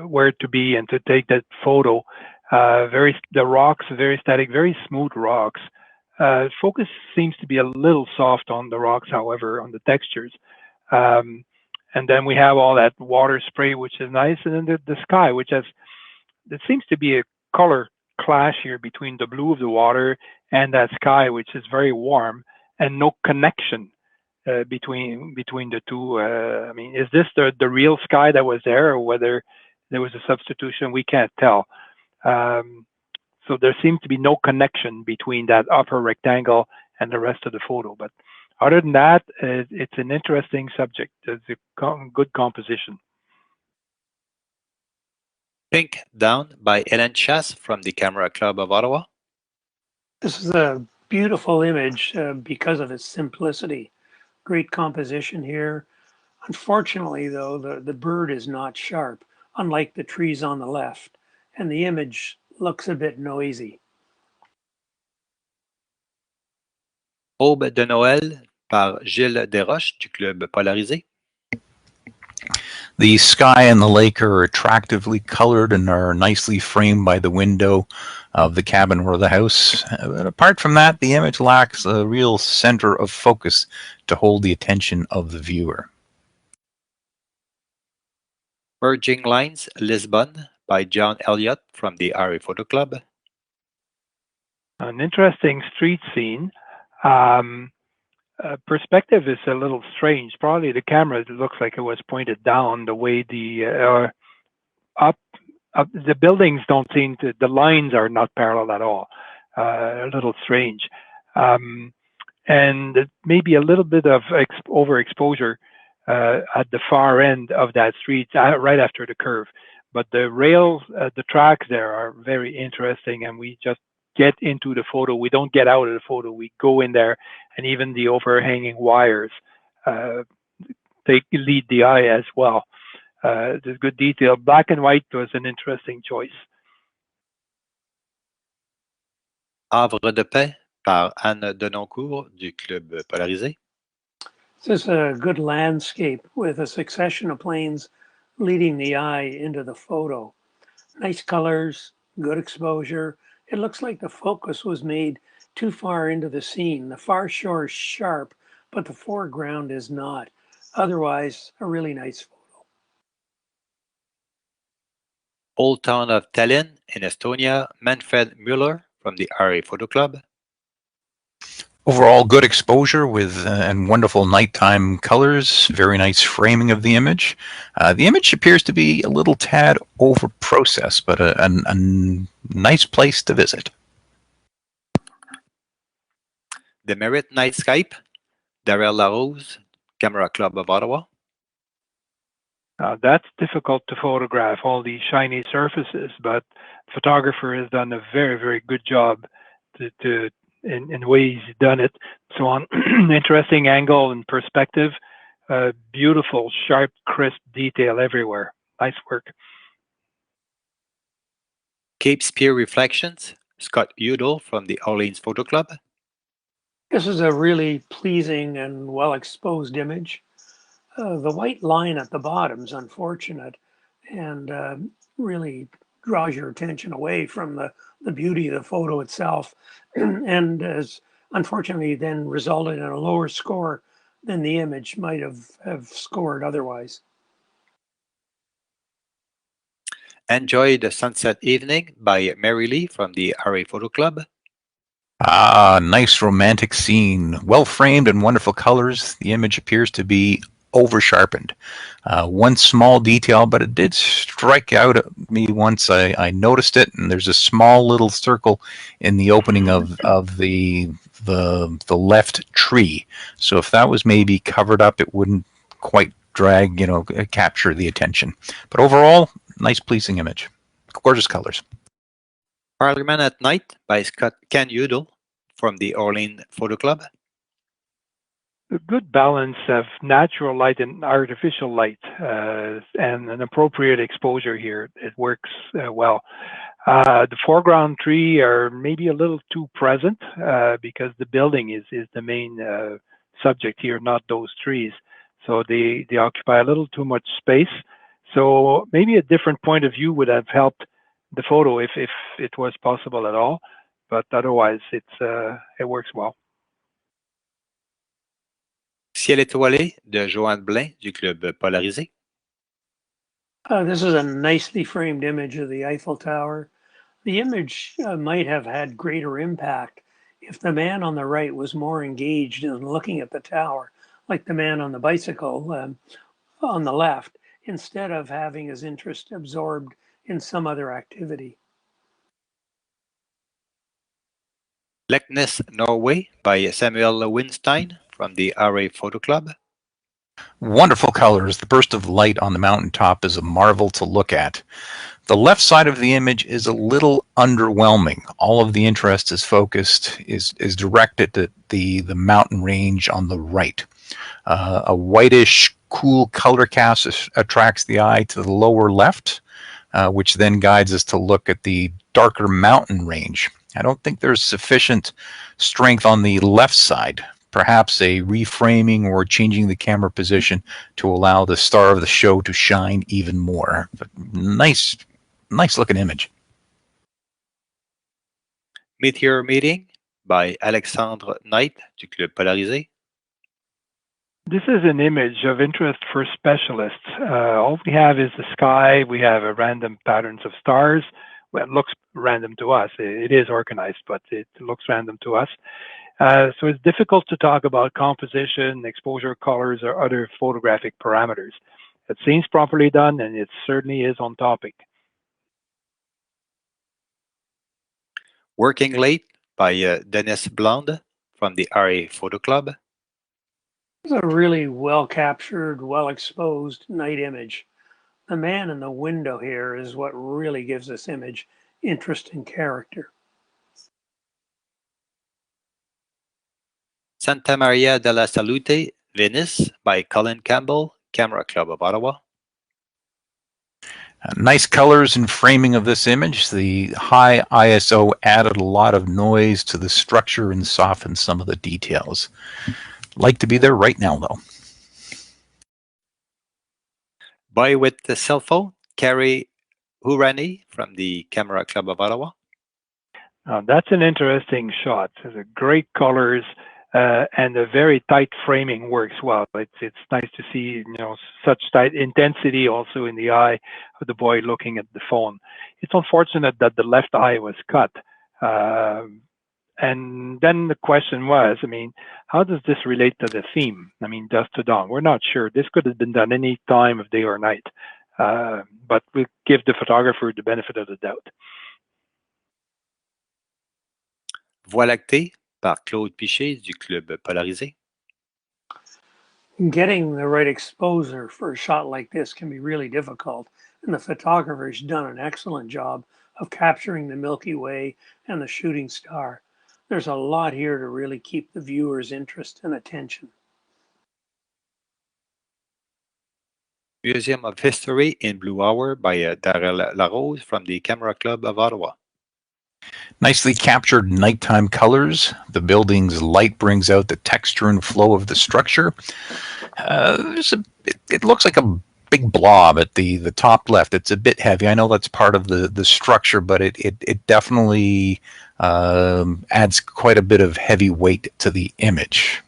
where to be and to take that photo. The rocks are very static, very smooth rocks. Focus seems to be a little soft on the rocks, however, on the textures. And then we have all that water spray, which is nice, and then the sky, which has, there seems to be a color clash here between the blue of the water and that sky, which is very warm, and no connection between the two. I mean, is this the real sky that was there, or whether there was a substitution? We can't tell. So there seems to be no connection between that upper rectangle and the rest of the photo. But other than that, it's an interesting subject. It's a good composition. Pink Down by Hélène Chasse from the Camera Club of Ottawa. This is a beautiful image because of its simplicity. Great composition here. Unfortunately, though, the bird is not sharp, unlike the trees on the left, and the image looks a bit noisy. Aube de Noël par Gilles Desroches du Club Polarisé. The sky and the lake are attractively colored and are nicely framed by the window of the cabin or the house. But apart from that, the image lacks a real center of focus to hold the attention of the viewer. Merging Lines, Lisbon by John Elliott from the RA Photo Club. An interesting street scene. Perspective is a little strange. Probably the camera looks like it was pointed down. The way the the buildings don't seem to. The lines are not parallel at all. A little strange, and maybe a little bit of overexposure at the far end of that street, right after the curve. But the rails, the tracks there are very interesting, and we just get into the photo. We don't get out of the photo. We go in there, and even the overhanging wires, they lead the eye as well. There's good detail. Black and white was an interesting choice. Havre de Paix par Anne Denoncourt du Club Polarisé. This is a good landscape with a succession of planes leading the eye into the photo. Nice colors, good exposure. It looks like the focus was made too far into the scene. The far shore is sharp, but the foreground is not. Otherwise, a really nice photo. Old Town of Tallinn in Estonia, Manfred Müller from the RA Photo Club. Overall, good exposure with and wonderful nighttime colors. Very nice framing of the image. The image appears to be a little tad over-processed, but a nice place to visit. The Merit Nightscape, Darrell Larose, Camera Club of Ottawa. That's difficult to photograph, all these shiny surfaces, but the photographer has done a very, very good job in the way he's done it. So on interesting angle and perspective, beautiful, sharp, crisp detail everywhere. Nice work. Cape Spear Reflections, Scott Udall from the Orleans Photo Club. This is a really pleasing and well-exposed image. The white line at the bottom is unfortunate and really draws your attention away from the beauty of the photo itself, and has unfortunately then resulted in a lower score than the image might have scored otherwise. Enjoy the Sunset Evening by Mary Lee from the RA Photo Club. Nice romantic scene. Well framed and wonderful colors. The image appears to be over-sharpened. One small detail, but it did strike out at me once I noticed it, and there's a small little circle in the opening of the left tree. So if that was maybe covered up, it wouldn't quite capture the attention. But overall, nice pleasing image. Gorgeous colors. Parliament at Night by Ken Udall from the Orleans Photo Club. A good balance of natural light and artificial light, and an appropriate exposure here. It works well. The foreground tree are maybe a little too present because the building is the main subject here, not those trees. so they occupy a little too much space. So maybe a different point of view would have helped the photo if it was possible at all, but otherwise it works well. Ciel étoilé de Joanne Blain du Club Polarisé. This is a nicely framed image of the Eiffel Tower. The image might have had greater impact if the man on the right was more engaged in looking at the tower, like the man on the bicycle on the left, instead of having his interest absorbed in some other activity. Leknes, Norway by Samuel Winstein from the RA Photo Club. Wonderful colors. The burst of light on the mountaintop is a marvel to look at. The left side of the image is a little underwhelming. All of the interest is directed at the mountain range on the right. A whitish, cool color cast attracts the eye to the lower left, which then guides us to look at the darker mountain range. I don't think there's sufficient strength on the left side. Perhaps a reframing or changing the camera position to allow the star of the show to shine even more. But nice looking image. Meteor Meeting by Alexandre Knight du Club Polarisé. This is an image of interest for specialists. All we have is the sky. We have a random patterns of stars. Well, it looks random to us. It is organized, but it looks random to us. So it's difficult to talk about composition, exposure, colors, or other photographic parameters. It seems properly done, and it certainly is on topic. Working Late by Denis Blonde from the RA Photo Club. It's a really well captured, well exposed night image. The man in the window here is what really gives this image interest and character. Santa Maria della Salute, Venice by Colin Campbell, Camera Club of Ottawa. Nice colors and framing of this image. The high ISO added a lot of noise to the structure and softened some of the details. Like to be there right now, though. Boy with the Cell Phone, Carrie Hourani from the Camera Club of Ottawa. That's an interesting shot. There's great colors and a very tight framing works well. It's nice to see such tight intensity also in the eye of the boy looking at the phone. It's unfortunate that the left eye was cut. And then the question was, how does this relate to the theme? Dusk to dawn. We're not sure. This could have been done any time of day or night, but we'll give the photographer the benefit of the doubt. Voie lactée par Claude Pichet du Club Polarisé. Getting the right exposure for a shot like this can be really difficult, and the photographer's done an excellent job of capturing the Milky Way and the shooting star. There's a lot here to really keep the viewer's interest and attention. Museum of History in Blue Hour by Darrell Larose from the Camera Club of Ottawa. Nicely captured nighttime colors. The building's light brings out the texture and flow of the structure. It looks like a big blob at the top left. It's a bit heavy. I know that's part of the structure, but it definitely adds quite a bit of heavy weight to the image.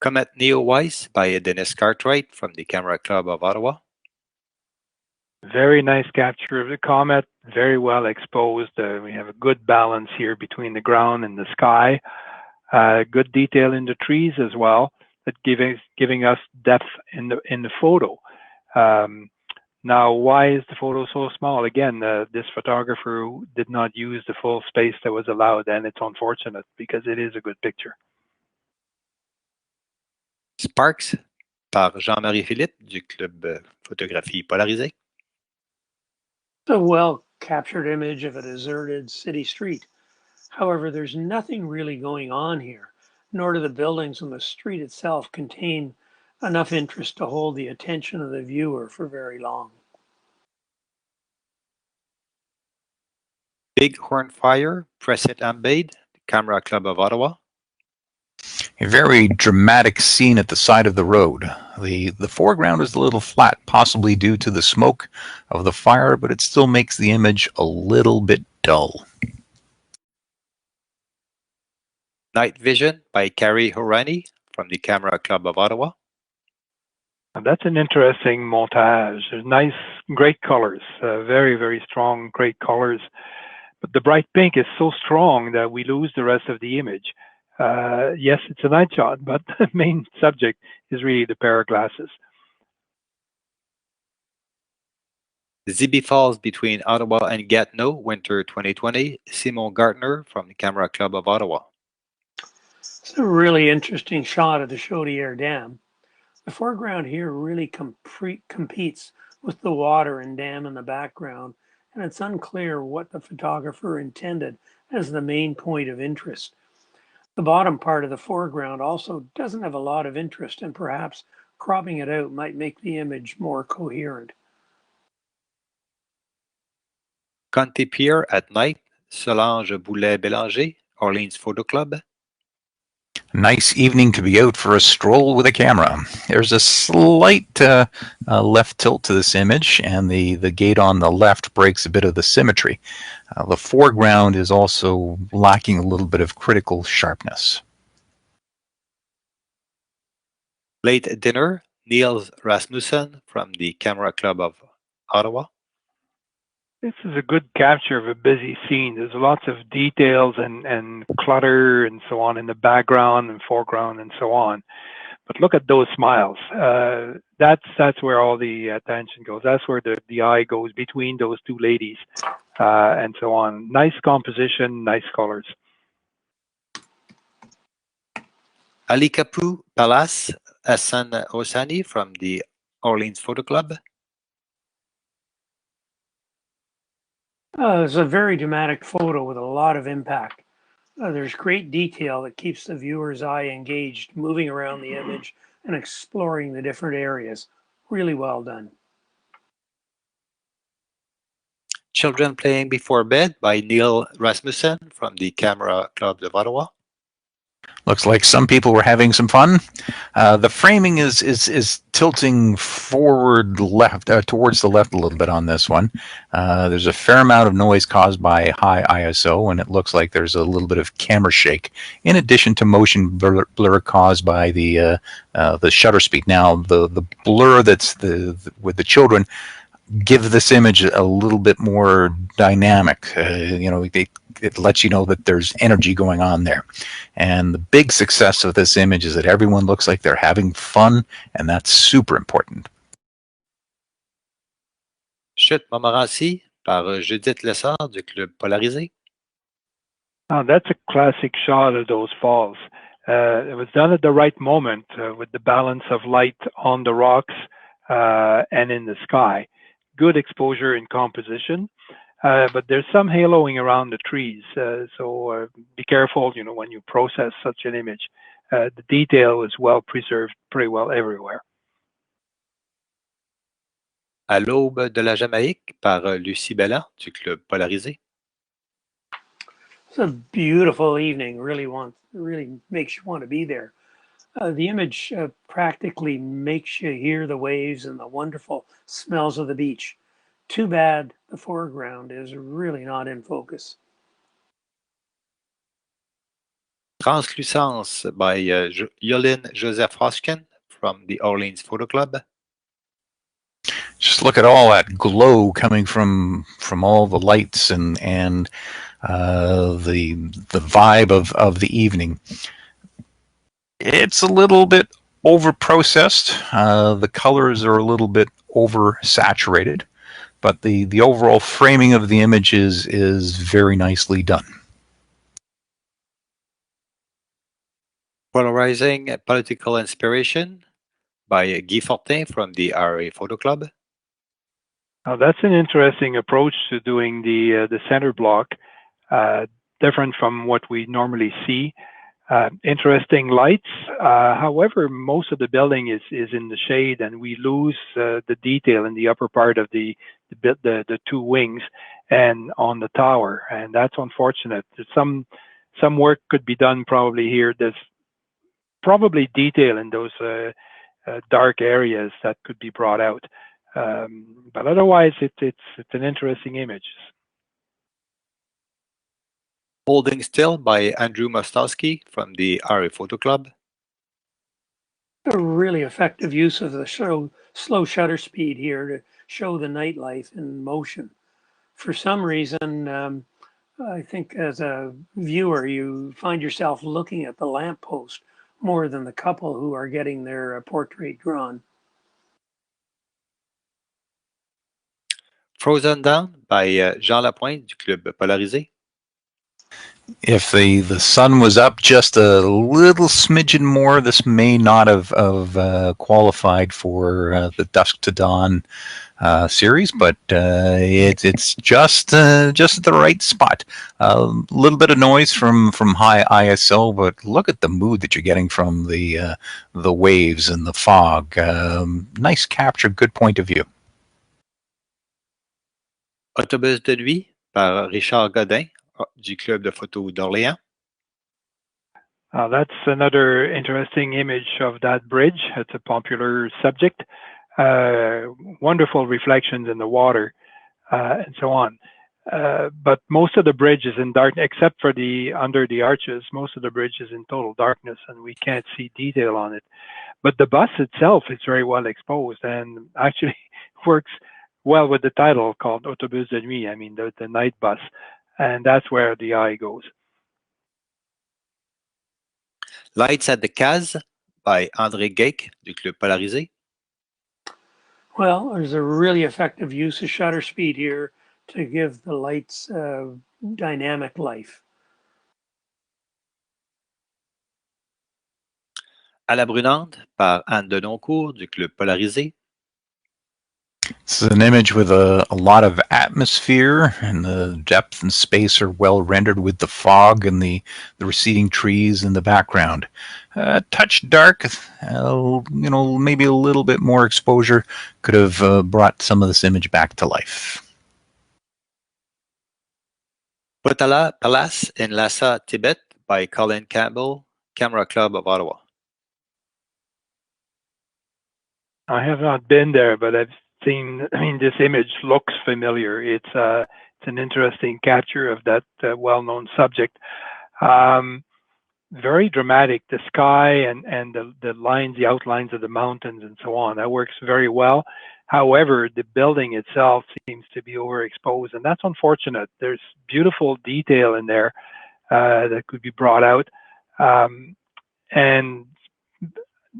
Comet Neowise by Dennis Cartwright from the Camera Club of Ottawa. Very nice capture of the comet, very well exposed. We have a good balance here between the ground and the sky. Good detail in the trees as well, that giving us depth in the photo. Now, why is the photo so small? Again, this photographer did not use the full space that was allowed, and it's unfortunate because it is a good picture. Sparks par Jean-Marie Philippe du Club Photographie Polarisée. It's a well-captured image of a deserted city street. However, there's nothing really going on here, nor do the buildings on the street itself contain enough interest to hold the attention of the viewer for very long. Big Horn Fire, Preset Ambade, Camera Club of Ottawa. A very dramatic scene at the side of the road. The foreground is a little flat, possibly due to the smoke of the fire, but it still makes the image a little bit dull. Night Vision by Carrie Horani from the Camera Club of Ottawa. And that's an interesting montage. There's nice, great colors, very, very strong, great colors. But the bright pink is so strong that we lose the rest of the image. Yes, it's a night shot, but the main subject is really the pair of glasses. Zibi Falls between Ottawa and Gatineau, winter 2020. Simon Gartner from the Camera Club of Ottawa. It's a really interesting shot of the Chaudière Dam. The foreground here really competes with the water and dam in the background, and it's unclear what the photographer intended as the main point of interest. The bottom part of the foreground also doesn't have a lot of interest, and perhaps cropping it out might make the image more coherent. Conte Pier at night. Solange Boulet-Bélanger, Orleans Photo Club. Nice evening to be out for a stroll with a camera. There's a slight left tilt to this image, and the gate on the left breaks a bit of the symmetry. The foreground is also lacking a little bit of critical sharpness. Late Dinner, Niels Rasmussen from the Camera Club of Ottawa. This is a good capture of a busy scene. There's lots of details and clutter and so on in the background and foreground and so on. But look at those smiles. That's where all the attention goes. That's where the eye goes between those two ladies and so on. Nice composition, nice colors. Ali Kapu Palace, Hassan Hosani from the Orleans Photo Club. It's a very dramatic photo with a lot of impact. There's great detail that keeps the viewer's eye engaged, moving around the image and exploring the different areas. Really well done. Children Playing Before Bed by Neil Rasmussen from the Camera Club of Ottawa. Looks like some people were having some fun. The framing is tilting forward left, towards the left a little bit on this one. There's a fair amount of noise caused by high ISO, and it looks like there's a little bit of camera shake, in addition to motion blur caused by the shutter speed. Now, the blur that's with the children give this image a little bit more dynamic. It lets you know that there's energy going on there. And the big success of this image is that everyone looks like they're having fun, and that's super important. Chute Montmorency par Judith Lessard du Club Polarisé. Oh, that's a classic shot of those falls. It was done at the right moment with the balance of light on the rocks and in the sky. Good exposure and composition, but there's some haloing around the trees. So be careful, when you process such an image. The detail is well preserved pretty well everywhere. À l'aube de la Jamaïque par Lucie Belland du Club Polarisé. It's a beautiful evening. Really makes you want to be there. The image practically makes you hear the waves and the wonderful smells of the beach. Too bad the foreground is really not in focus. Translucence by Yolene Joseph Hoskin from the Orleans Photo Club. Just look at all that glow coming from all the lights and the vibe of the evening. It's a little bit over processed. The colors are a little bit over saturated, but the overall framing of the image is very nicely done. Polarizing Political Inspiration by Guy Fortin from the RA Photo Club. Now that's an interesting approach to doing the center block, different from what we normally see. Interesting lights. However, most of the building is in the shade, and we lose the detail in the upper part of the two wings and on the tower, and that's unfortunate. Some work could be done probably here. probably detail in those dark areas that could be brought out. But otherwise, it's an interesting image. Holding Still by Andrew McCloskey from the RA Photo Club. A really effective use of the slow shutter speed here to show the nightlife in motion. For some reason, I think as a viewer, you find yourself looking at the lamppost more than the couple who are getting their portrait drawn. Frozen Down by Jean Lapointe du Club Polarisé. If the sun was up just a little smidgen more, this may not have qualified for the Dusk to Dawn series, but it's just at the right spot. A little bit of noise from high ISO, but look at the mood that you're getting from the waves and the fog. Nice capture, good point of view. Autobus de nuit par Richard Godin du Club de photo d'Orléans. That's another interesting image of that bridge. It's a popular subject. Wonderful reflections in the water and so on. But most of the bridge is in dark, except for under the arches. Most of the bridge is in total darkness, and we can't see detail on it. But the bus itself is very well exposed and actually works well with the title called Autobus de nuit. I mean, the night bus, and that's where the eye goes. Lights at the Case by André Geik du Club Polarisé. Well, there's a really effective use of shutter speed here to give the lights dynamic life. À la Brunante par Anne Denoncourt du Club Polarisé. It's an image with a lot of atmosphere, and the depth and space are well rendered with the fog and the receding trees in the background. Touch dark, maybe a little bit more exposure could have brought some of this image back to life. Potala Palace in Lhasa, Tibet by Colin Campbell, Camera Club of Ottawa. I have not been there, but I've seen. I mean, this image looks familiar. It's an interesting capture of that well-known subject. Very dramatic. The sky and the lines, the outlines of the mountains, and so on. That works very well. However, the building itself seems to be overexposed, and that's unfortunate. There's beautiful detail in there that could be brought out, and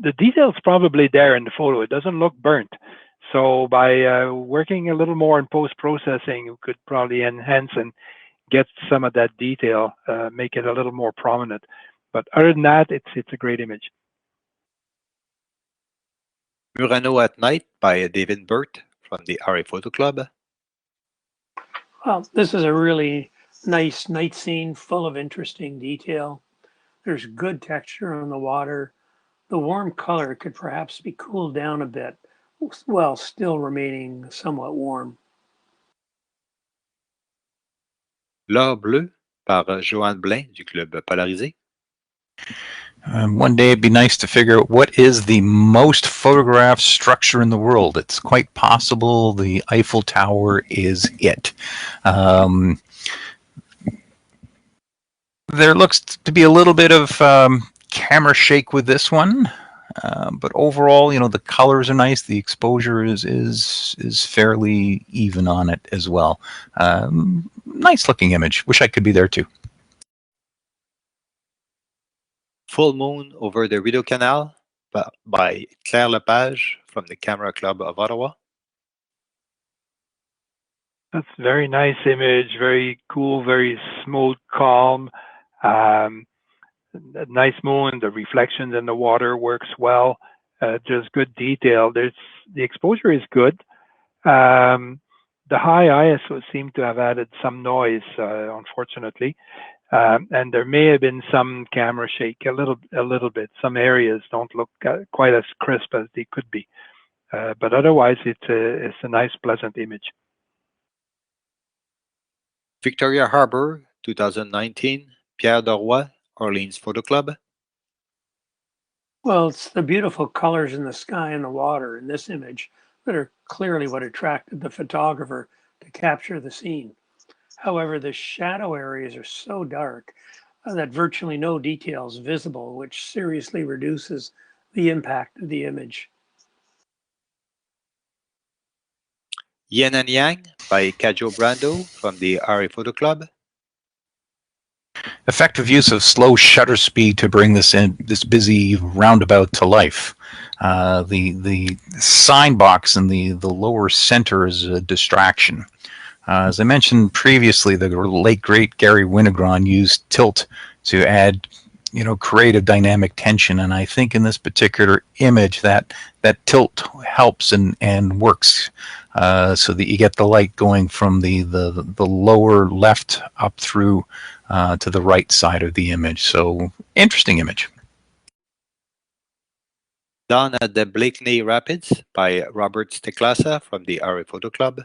the detail's probably there in the photo. It doesn't look burnt. So by working a little more in post-processing, you could probably enhance and get some of that detail, make it a little more prominent. But other than that, it's a great image. Murano at Night by David Burt from the RA Photo Club. Well, this is a really nice night scene full of interesting detail. There's good texture on the water. The warm color could perhaps be cooled down a bit, while still remaining somewhat warm. L'Or Bleu par Joanne Blain du Club Polarisé. One day it'd be nice to figure out what is the most photographed structure in the world. It's quite possible the Eiffel Tower is it. There looks to be a little bit of camera shake with this one, but overall, the colors are nice. The exposure is fairly even on it as well. Nice looking image. Wish I could be there too. Full Moon Over the Rideau Canal by Claire Lepage from the Camera Club of Ottawa. That's a very nice image, very cool, very smooth, calm. Nice moon, the reflections in the water works well. There's good detail. The exposure is good. The high ISO seemed to have added some noise, unfortunately. And there may have been some camera shake, a little bit. Some areas don't look quite as crisp as they could be. But otherwise, it's a nice, pleasant image. Victoria Harbour, 2019, Pierre Doroy, Orleans Photo Club. Well, it's the beautiful colors in the sky and the water in this image that are clearly what attracted the photographer to capture the scene. However, the shadow areas are so dark that virtually no detail is visible, which seriously reduces the impact of the image. Yin and Yang by Cajo Brando from the RA Photo Club. Effective use of slow shutter speed to bring this busy roundabout to life. The sign box in the lower center is a distraction. As I mentioned previously, the late great Gary Winogrand used tilt to add, creative dynamic tension, and I think in this particular image that tilt helps and works, so that you get the light going from the lower left up through to the right side of the image. So interesting image. Dawn at the Blakeney Rapids by Robert Stecklasa from the RA Photo Club.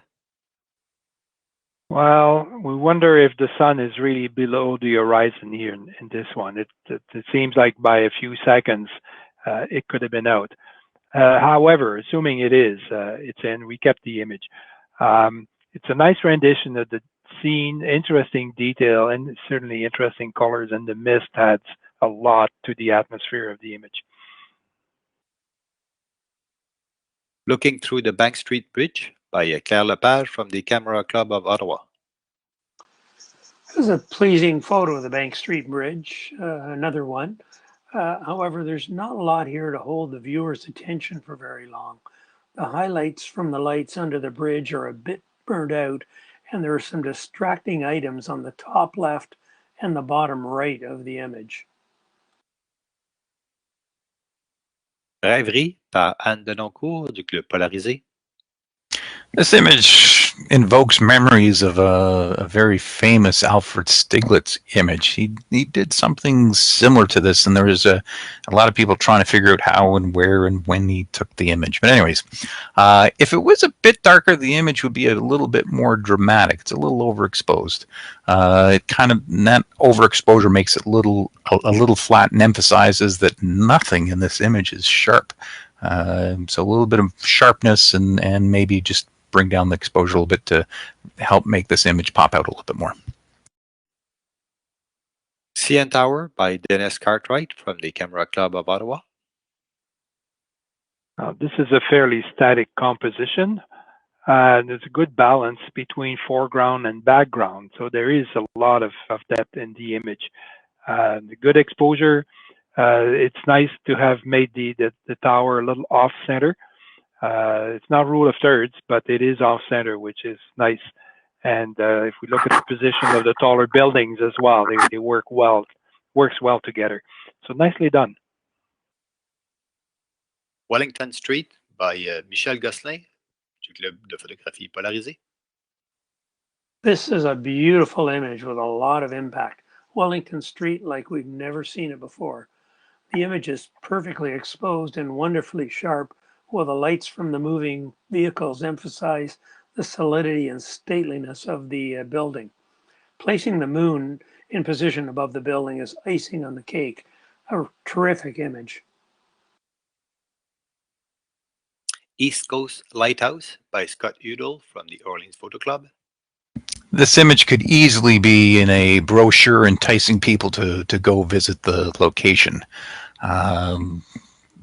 Well, we wonder if the sun is really below the horizon here in this one. It seems like by a few seconds it could have been out. However, assuming it is, it's in, we kept the image. It's a nice rendition of the scene, interesting detail, and certainly interesting colors, and the mist adds a lot to the atmosphere of the image. Looking Through the Bank Street Bridge by Claire Lepage from the Camera Club of Ottawa. This is a pleasing photo of the Bank Street Bridge, another one. However, there's not a lot here to hold the viewer's attention for very long. The highlights from the lights under the bridge are a bit burned out, and there are some distracting items on the top left and the bottom right of the image. Rêverie par Anne Denoncourt du Club Polarisé. This image invokes memories of a very famous Alfred Stieglitz image. He did something similar to this, and there was a lot of people trying to figure out how and where and when he took the image. But anyways, if it was a bit darker, the image would be a little bit more dramatic. It's a little overexposed. That overexposure makes it a little flat and emphasizes that nothing in this image is sharp. So a little bit of sharpness and maybe just bring down the exposure a little bit to help make this image pop out a little bit more. CN Tower by Dennis Cartwright from the Camera Club of Ottawa. This is a fairly static composition. There's a good balance between foreground and background, so there is a lot of depth in the image. The good exposure. It's nice to have made the tower a little off-center. It's not rule of thirds, but it is off-center, which is nice. And if we look at the position of the taller buildings as well, they works well together. So nicely done. Wellington Street by Michel Gosselin du Club de Photographie Polarisée. This is a beautiful image with a lot of impact. Wellington Street like we've never seen it before. The image is perfectly exposed and wonderfully sharp, while the lights from the moving vehicles emphasize the solidity and stateliness of the building. Placing the moon in position above the building is icing on the cake. A terrific image. East Coast Lighthouse by Scott Udall from the Orleans Photo Club. This image could easily be in a brochure enticing people to go visit the location.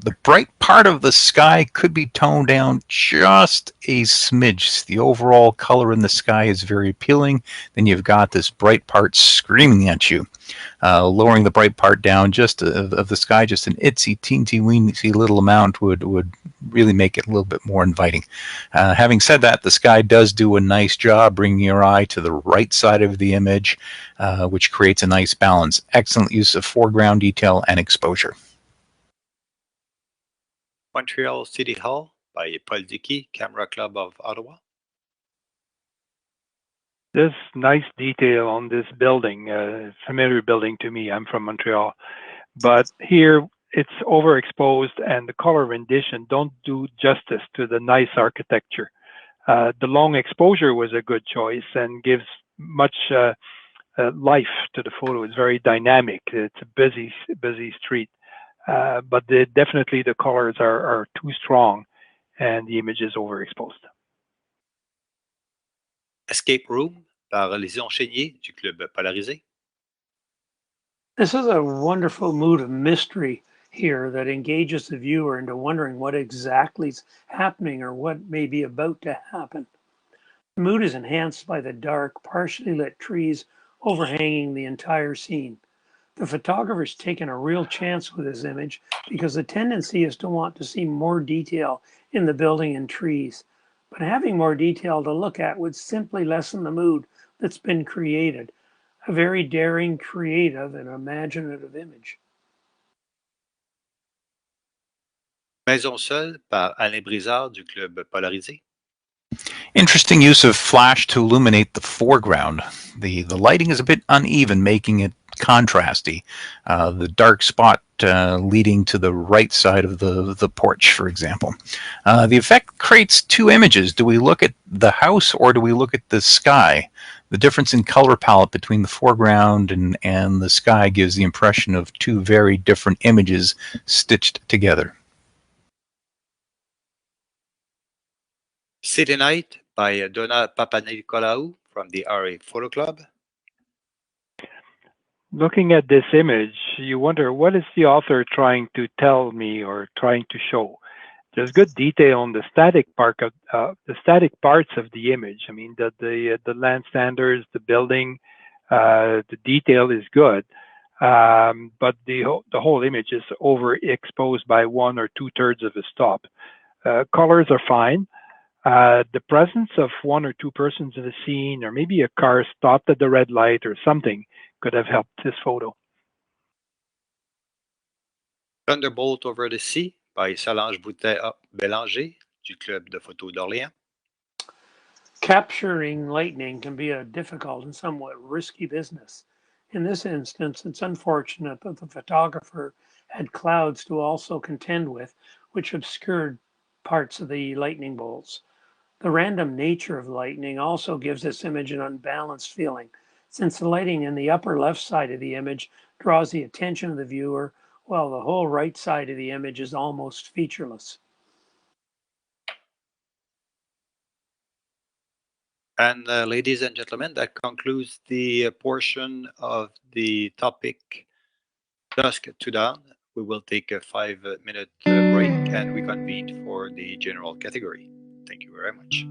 The bright part of the sky could be toned down just a smidge. The overall color in the sky is very appealing. Then you've got this bright part screaming at you. Lowering the bright part down just of the sky, just an itsy teensy weensy little amount would really make it a little bit more inviting. Having said that, the sky does do a nice job bringing your eye to the right side of the image, which creates a nice balance. Excellent use of foreground detail and exposure. Montreal City Hall by Paul Dickey, Camera Club of Ottawa. There's nice detail on this building, familiar building to me. I'm from Montreal. But here it's overexposed and the color rendition don't do justice to the nice architecture. The long exposure was a good choice and gives much life to the photo. It's very dynamic. It's a busy street. but definitely the colors are too strong and the image is overexposed. Escape Room par Léon Chénier du Club Polarisé. This is a wonderful mood of mystery here that engages the viewer into wondering what exactly is happening or what may be about to happen. The mood is enhanced by the dark, partially lit trees overhanging the entire scene. The photographer's taken a real chance with this image because the tendency is to want to see more detail in the building and trees. But having more detail to look at would simply lessen the mood that's been created. A very daring, creative, and imaginative image. Maison Seule par Alain Brizard du Club Polarisé. Interesting use of flash to illuminate the foreground. The lighting is a bit uneven, making it contrasty. The dark spot leading to the right side of the porch, for example. The effect creates two images. Do we look at the house or do we look at the sky? The difference in color palette between the foreground and the sky gives the impression of two very different images stitched together. City Night by Donna Papanicolaou from the RA Photo Club. Looking at this image, you wonder, what is the author trying to tell me or trying to show? There's good detail on the static parts of the image. I mean, the land standards, the building, the detail is good, but the whole image is overexposed by 1 or 2/3 of a stop. Colors are fine. The presence of 1 or 2 persons in the scene, or maybe a car stopped at the red light or something, could have helped this photo. Thunderbolt Over the Sea by Solange Boutet-Bélanger du Club de photo d'Orléans. Capturing lightning can be a difficult and somewhat risky business. In this instance, it's unfortunate that the photographer had clouds to also contend with, which obscured parts of the lightning bolts. The random nature of lightning also gives this image an unbalanced feeling, since the lighting in the upper left side of the image draws the attention of the viewer, while the whole right side of the image is almost featureless. And ladies and gentlemen, that concludes the portion of the topic Dusk to Dawn. We will take a 5-minute break and reconvene for the general category. Thank you very much.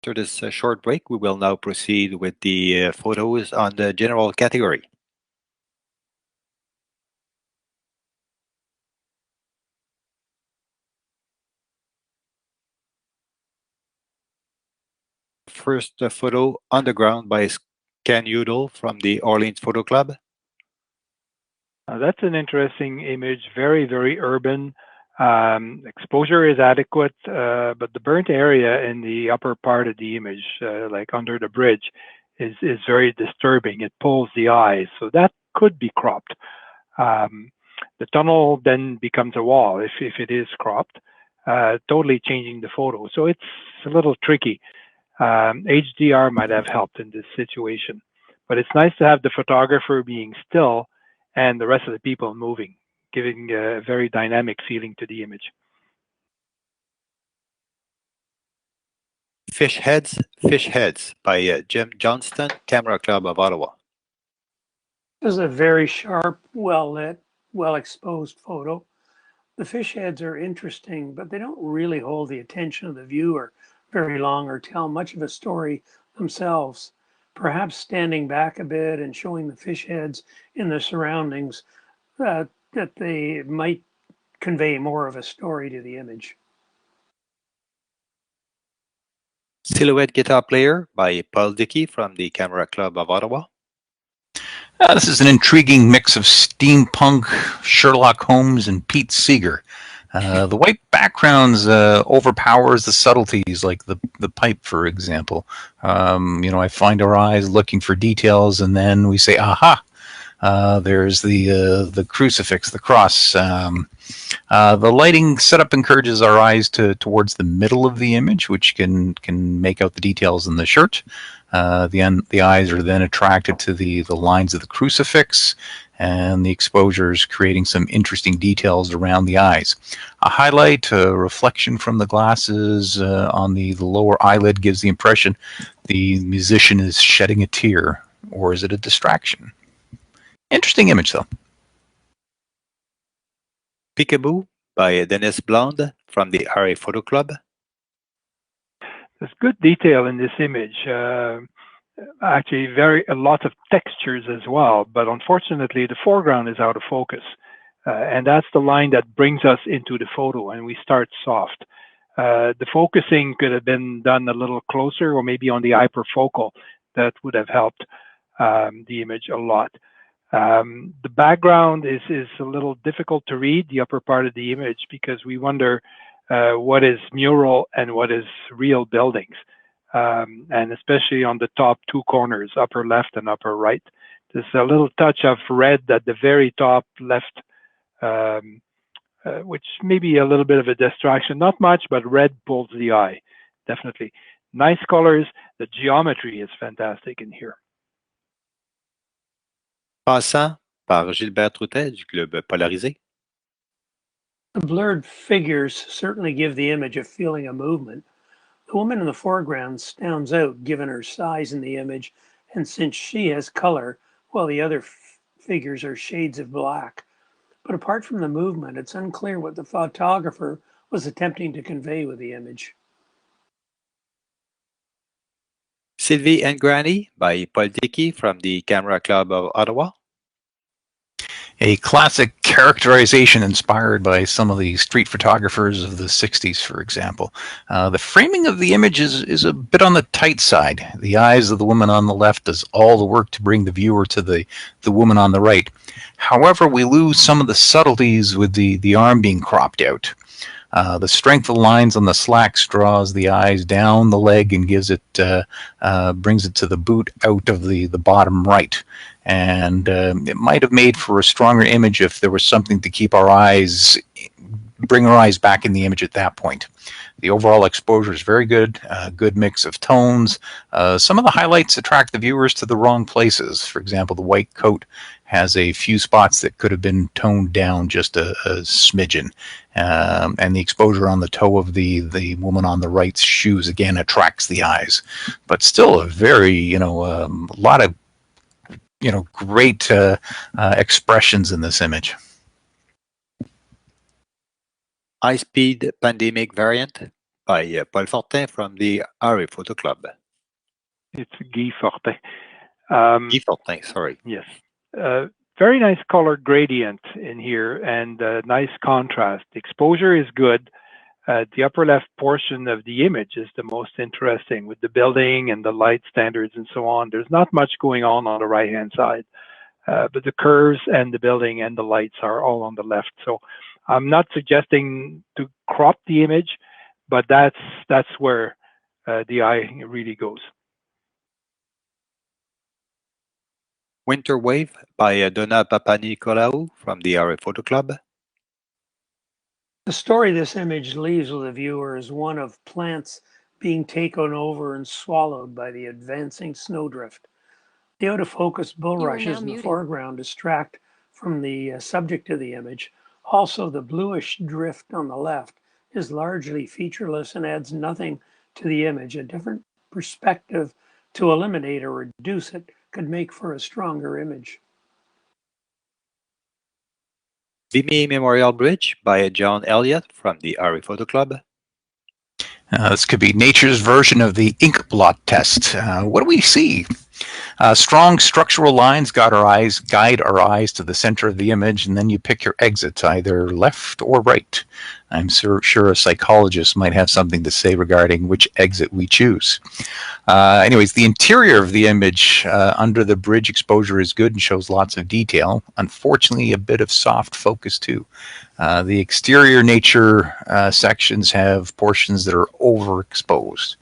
After this short break, we will now proceed with the photos on the general category. First photo, Underground by Canoodle from the Orleans Photo Club. That's an interesting image, very, very urban. Exposure is adequate, but the burnt area in the upper part of the image, like under the bridge, is very disturbing. It pulls the eye, so that could be cropped. The tunnel then becomes a wall if it is cropped, totally changing the photo. So it's a little tricky. HDR might have helped in this situation, but it's nice to have the photographer being still and the rest of the people moving, giving a very dynamic feeling to the image. Fish Heads by Jim Johnston, Camera Club of Ottawa. This is a very sharp, well-lit, well-exposed photo. The fish heads are interesting, but they don't really hold the attention of the viewer very long or tell much of a story themselves. Perhaps standing back a bit and showing the fish heads in the surroundings, that they might convey more of a story to the image. Silhouette Guitar Player by Paul Dickey from the Camera Club of Ottawa. This is an intriguing mix of steampunk, Sherlock Holmes, and Pete Seeger. The white backgrounds overpowers the subtleties, like the pipe, for example. I find our eyes looking for details, and then we say, "Aha!" There's the crucifix, the cross. The lighting setup encourages our eyes towards the middle of the image, which can make out the details in the shirt. The eyes are then attracted to the lines of the crucifix, and the exposures creating some interesting details around the eyes. A highlight, a reflection from the glasses on the lower eyelid gives the impression the musician is shedding a tear, or is it a distraction? Interesting image, though. Peekaboo by Dennis Blonde from the RA Photo Club. There's good detail in this image. Actually, a lot of textures as well, but unfortunately the foreground is out of focus. And that's the line that brings us into the photo, and we start soft. The focusing could have been done a little closer, or maybe on the hyperfocal. That would have helped the image a lot. The background is a little difficult to read, the upper part of the image, because we wonder what is mural and what is real buildings. And especially on the top two corners, upper left and upper right. There's a little touch of red at the very top left, which may be a little bit of a distraction. Not much, but red pulls the eye, definitely. Nice colors. The geometry is fantastic in here. Passant par Gilbert Troutet du Club Polarisé. The blurred figures certainly give the image a feeling of movement. The woman in the foreground stands out given her size in the image, and since she has color, while the other figures are shades of black. But apart from the movement, it's unclear what the photographer was attempting to convey with the image. Sylvie and Granny by Paul Dickey from the Camera Club of Ottawa. A classic characterization inspired by some of the street photographers of the 60s, for example. The framing of the image is a bit on the tight side. The eyes of the woman on the left does all the work to bring the viewer to the woman on the right. However, we lose some of the subtleties with the arm being cropped out. The strength of the lines on the slacks draws the eyes down the leg and brings it to the boot out of the bottom right. And it might have made for a stronger image if there was something to bring our eyes back in the image at that point. The overall exposure is very good, good mix of tones. Some of the highlights attract the viewers to the wrong places. For example, the white coat has a few spots that could have been toned down just a smidgen. And the exposure on the toe of the woman on the right's shoes, again, attracts the eyes. But still a very, a lot of, great expressions in this image. High-speed pandemic variant. by Paul Fortin from the RA Photo Club. It's Guy Fortin. Guy Fortin, sorry. Yes. Very nice color gradient in here and nice contrast. The exposure is good. The upper left portion of the image is the most interesting with the building and the light standards and so on. There's not much going on the right-hand side, but the curves and the building and the lights are all on the left. So I'm not suggesting to crop the image, but that's where the eye really goes. Winter Wave by Donna Papanicolaou from the RA Photo Club. The story this image leaves with the viewer is one of plants being taken over and swallowed by the advancing snowdrift. The out-of-focus bulrushes in the foreground distract from the subject of the image. Also, the bluish drift on the left is largely featureless and adds nothing to the image. A different perspective to eliminate or reduce it could make for a stronger image. Vimy Memorial Bridge by John Elliott from the RA Photo Club. This could be nature's version of the ink blot test. What do we see? Strong structural lines guide our eyes to the center of the image, and then you pick your exit, either left or right. I'm sure a psychologist might have something to say regarding which exit we choose. Anyways, the interior of the image under the bridge exposure is good and shows lots of detail. Unfortunately, a bit of soft focus too. The exterior nature sections have portions that are overexposed.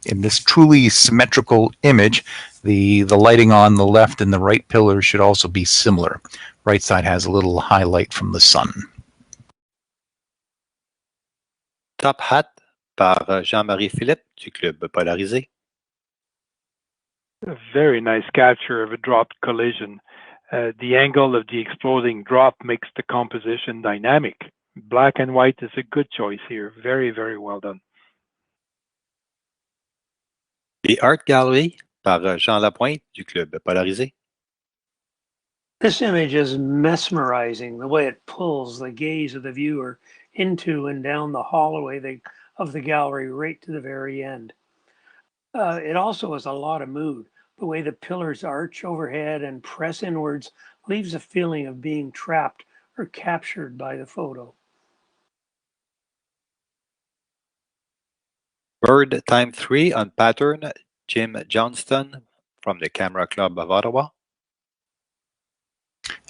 In this truly symmetrical image, the lighting on the left and the right pillars should also be similar. Right side has a little highlight from the sun. Top Hat par Jean-Marie Philippe du Club Polarisé. A very nice capture of a dropped collision. The angle of the exploding drop makes the composition dynamic. Black and white is a good choice here. Very, very well done. The Art Gallery par Jean Lapointe du Club Polarisé. This image is mesmerizing, the way it pulls the gaze of the viewer into and down the hallway of the gallery right to the very end. It also has a lot of mood. The way the pillars arch overhead and press inwards leaves a feeling of being trapped or captured by the photo. Bird Time 3 on pattern, Jim Johnston from the Camera Club of Ottawa.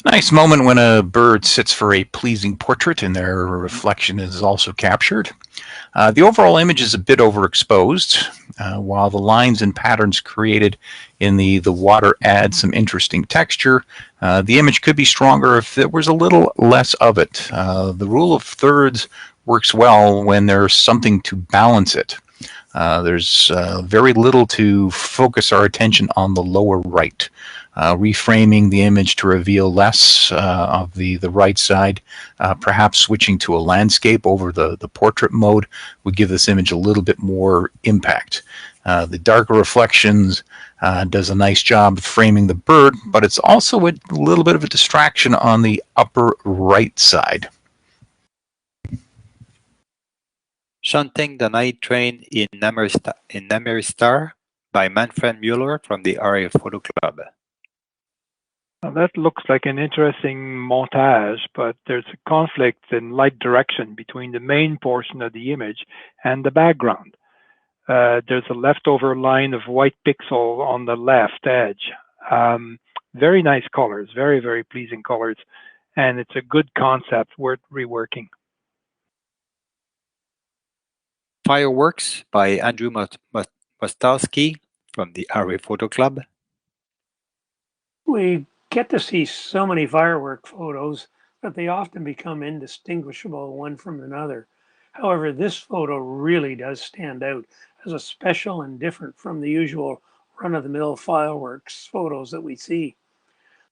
Nice moment when a bird sits for a pleasing portrait and their reflection is also captured. The overall image is a bit overexposed, while the lines and patterns created in the water add some interesting texture. The image could be stronger if there was a little less of it. The rule of thirds works well when there's something to balance it. There's very little to focus our attention on the lower right. Reframing the image to reveal less of the right side, perhaps switching to a landscape over the portrait mode would give this image a little bit more impact. The darker reflections does a nice job of framing the bird, but it's also a little bit of a distraction on the upper right side. Shunting the Night Train in Nameristar by Manfred Mueller from the RA Photo Club. Now that looks like an interesting montage, but there's a conflict in light direction between the main portion of the image and the background. There's a leftover line of white pixel on the left edge. Very nice colors, very, very pleasing colors, and it's a good concept worth reworking. Fireworks by Andrew Mostowski from the RA Photo Club. We get to see so many firework photos that they often become indistinguishable one from another. However, this photo really does stand out as a special and different from the usual run-of-the-mill fireworks photos that we see.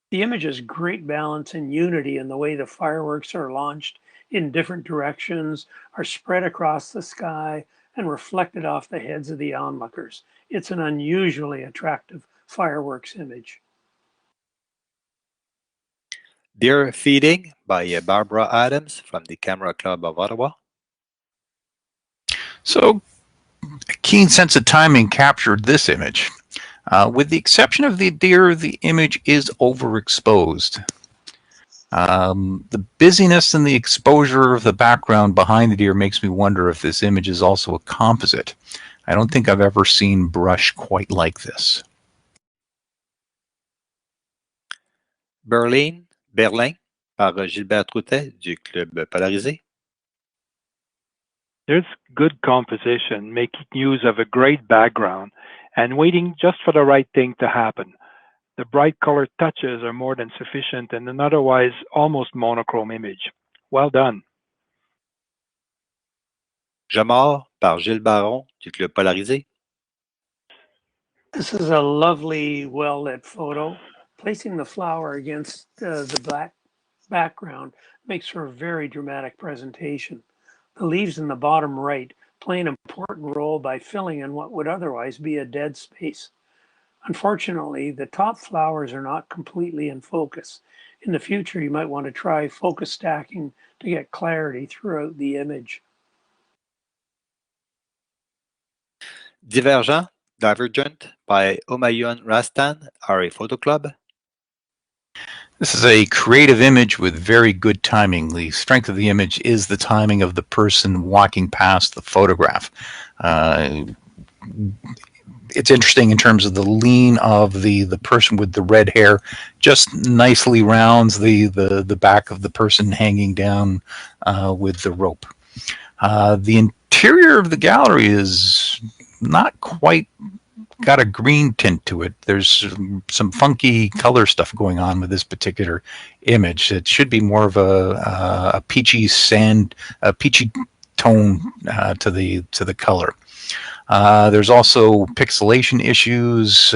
The image has great balance and unity in the way the fireworks are launched in different directions, are spread across the sky, and reflected off the heads of the onlookers. It's an unusually attractive fireworks image. Deer Feeding by Barbara Adams from the Camera Club of Ottawa. So, a keen sense of timing captured this image. With the exception of the deer, the image is overexposed. The busyness and the exposure of the background behind the deer makes me wonder if this image is also a composite. I don't think I've ever seen brush quite like this. Berlin par Gilbert Routet du Club Polarisé. There's good composition, making use of a great background and waiting just for the right thing to happen. The bright color touches are more than sufficient in an otherwise almost monochrome image. Well done. Jamard par Gilles Baron du Club Polarisé. This is a lovely, well-lit photo. Placing the flower against the black background makes for a very dramatic presentation. The leaves in the bottom right play an important role by filling in what would otherwise be a dead space. Unfortunately, the top flowers are not completely in focus. In the future, you might want to try focus stacking to get clarity throughout the image. Divergent by Humayun Rastan, RA Photo Club. This is a creative image with very good timing. The strength of the image is the timing of the person walking past the photograph. It's interesting in terms of the lean of the person with the red hair. Just nicely rounds the back of the person hanging down with the rope. The interior of the gallery is not quite got a green tint to it. There's some funky color stuff going on with this particular image. It should be more of a peachy peachy tone to the color. There's also pixelation issues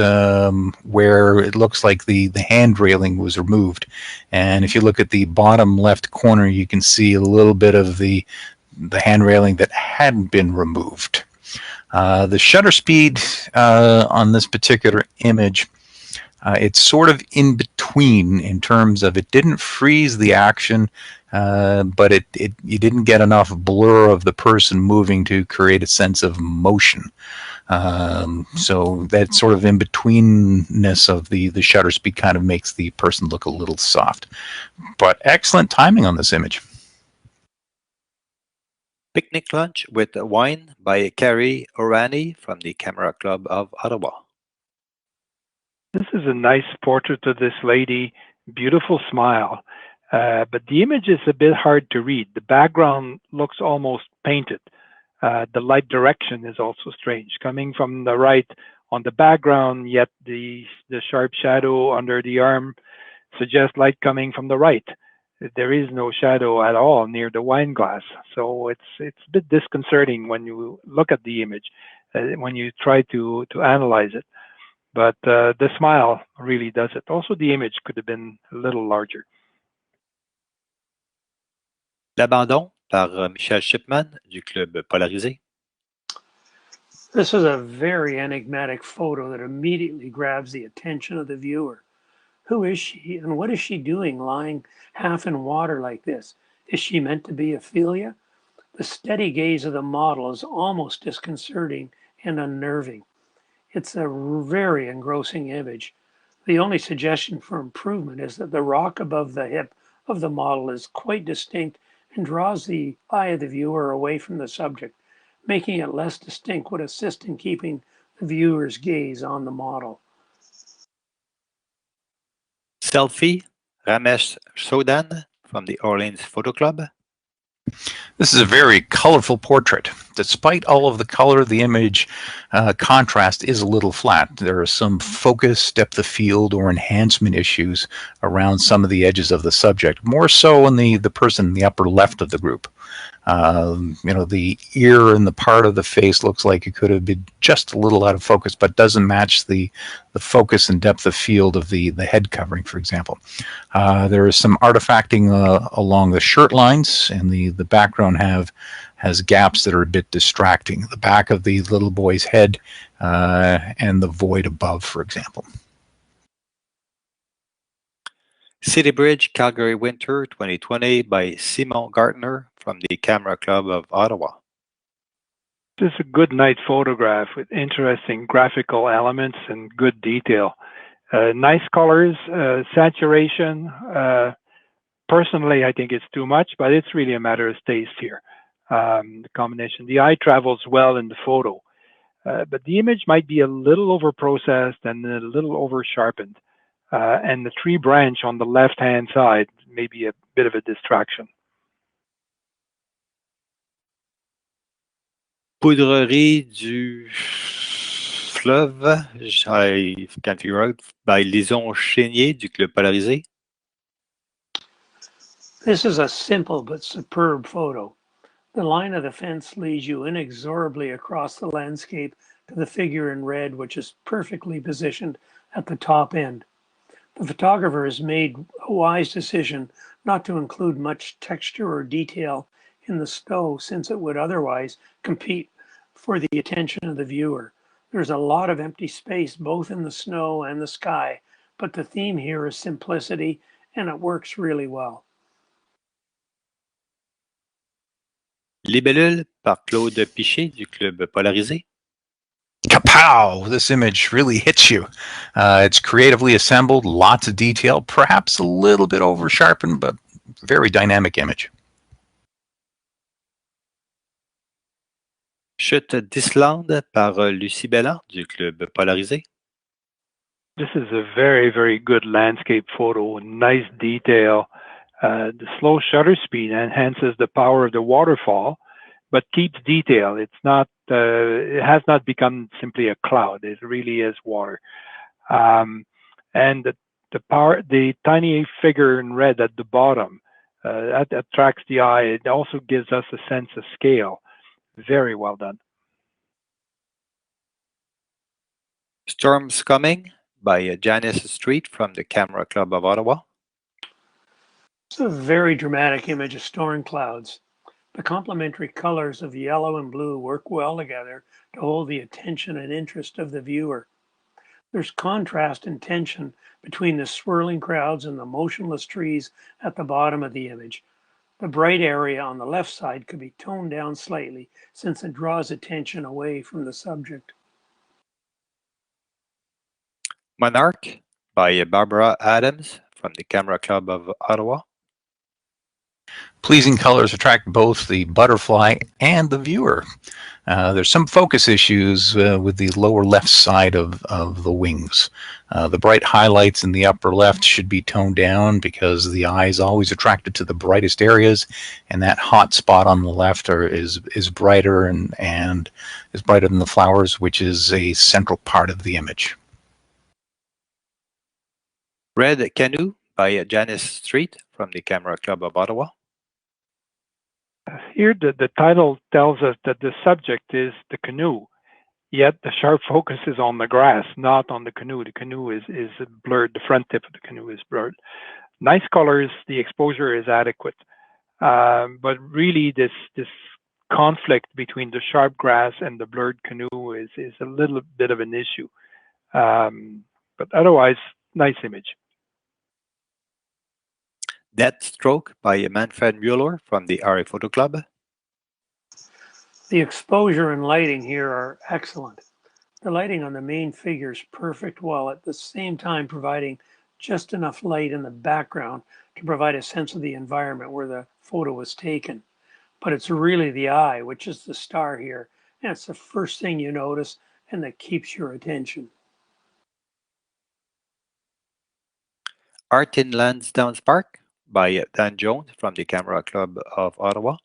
where it looks like the hand railing was removed. And if you look at the bottom left corner, you can see a little bit of the hand railing that hadn't been removed. The shutter speed on this particular image, it's sort of in between in terms of it didn't freeze the action, but you didn't get enough blur of the person moving to create a sense of motion. So that sort of in-betweenness of the shutter speed kind of makes the person look a little soft. But excellent timing on this image. Picnic Lunch with Wine by Carrie Orani from the Camera Club of Ottawa. This is a nice portrait of this lady, beautiful smile, but the image is a bit hard to read. The background looks almost painted. The light direction is also strange, coming from the right on the background, yet the sharp shadow under the arm suggests light coming from the right. There is no shadow at all near the wine glass, so it's a bit disconcerting when you look at the image, when you try to analyze it. But the smile really does it. Also, the image could have been a little larger. L'Abandon par Michel Shipman du Club Polarisé. This is a very enigmatic photo that immediately grabs the attention of the viewer. Who is she and what is she doing lying half in water like this? Is she meant to be Ophelia? The steady gaze of the model is almost disconcerting and unnerving. It's a very engrossing image. The only suggestion for improvement is that the rock above the hip of the model is quite distinct and draws the eye of the viewer away from the subject. Making it less distinct would assist in keeping the viewer's gaze on the model. Selfie, Ramesh Sodan from the Orleans Photo Club. This is a very colorful portrait. Despite all of the color, the image contrast is a little flat. There are some focus, depth of field, or enhancement issues around some of the edges of the subject, more so in the person in the upper left of the group. The ear and the part of the face looks like it could have been just a little out of focus, but doesn't match the focus and depth of field of the head covering, for example. There is some artifacting along the shirt lines, and the background has gaps that are a bit distracting. The back of the little boy's head and the void above, for example. City Bridge, Calgary Winter 2020 by Simon Gartner from the Camera Club of Ottawa. This is a good night photograph with interesting graphical elements and good detail. Nice colors, saturation. Personally, I think it's too much, but it's really a matter of taste here. The combination, the eye travels well in the photo, but the image might be a little over-processed and a little over-sharpened. And the tree branch on the left-hand side may be a bit of a distraction. Poudrerie du fleuve, I can figure out, by Lison Chénier du Club Polarisé. This is a simple but superb photo. The line of the fence leads you inexorably across the landscape to the figure in red, which is perfectly positioned at the top end. The photographer has made a wise decision not to include much texture or detail in the snow, since it would otherwise compete for the attention of the viewer. There's a lot of empty space both in the snow and the sky, but the theme here is simplicity, and it works really well. Libellule par Claude Pichet du Club Polarisé. Kapow! This image really hits you. It's creatively assembled, lots of detail, perhaps a little bit over sharpened, but very dynamic image. Chute d'Islande par Lucie Belland du Club Polarisé. This is a very, very good landscape photo, nice detail. The slow shutter speed enhances the power of the waterfall, but keeps detail. It's not. It has not become simply a cloud. It really is water. And the tiny figure in red at the bottom that attracts the eye. It also gives us a sense of scale. Very well done. Storms Coming by Janice Street from the Camera Club of Ottawa. It's a very dramatic image of storm clouds. The complementary colors of yellow and blue work well together to hold the attention and interest of the viewer. There's contrast and tension between the swirling crowds and the motionless trees at the bottom of the image. The bright area on the left side could be toned down slightly, since it draws attention away from the subject. Monarch by Barbara Adams from the Camera Club of Ottawa. Pleasing colors attract both the butterfly and the viewer. There's some focus issues with the lower left side of the wings. The bright highlights in the upper left should be toned down because the eye is always attracted to the brightest areas, and that hot spot on the left is brighter and is brighter than the flowers, which is a central part of the image. Red Canoe by Janice Street from the Camera Club of Ottawa. Here, the title tells us that the subject is the canoe, yet the sharp focus is on the grass, not on the canoe. The canoe is blurred. The front tip of the canoe is blurred. Nice colors. The exposure is adequate. But really, this conflict between the sharp grass and the blurred canoe is a little bit of an issue. But otherwise, nice image. Deathstroke by Manfred Mueller from the RA Photo Club. The exposure and lighting here are excellent. The lighting on the main figure is perfect, while at the same time providing just enough light in the background to provide a sense of the environment where the photo was taken. But it's really the eye, which is the star here, and it's the first thing you notice and that keeps your attention. Art in Lansdowne Park by Dan Jones from the Camera Club of Ottawa.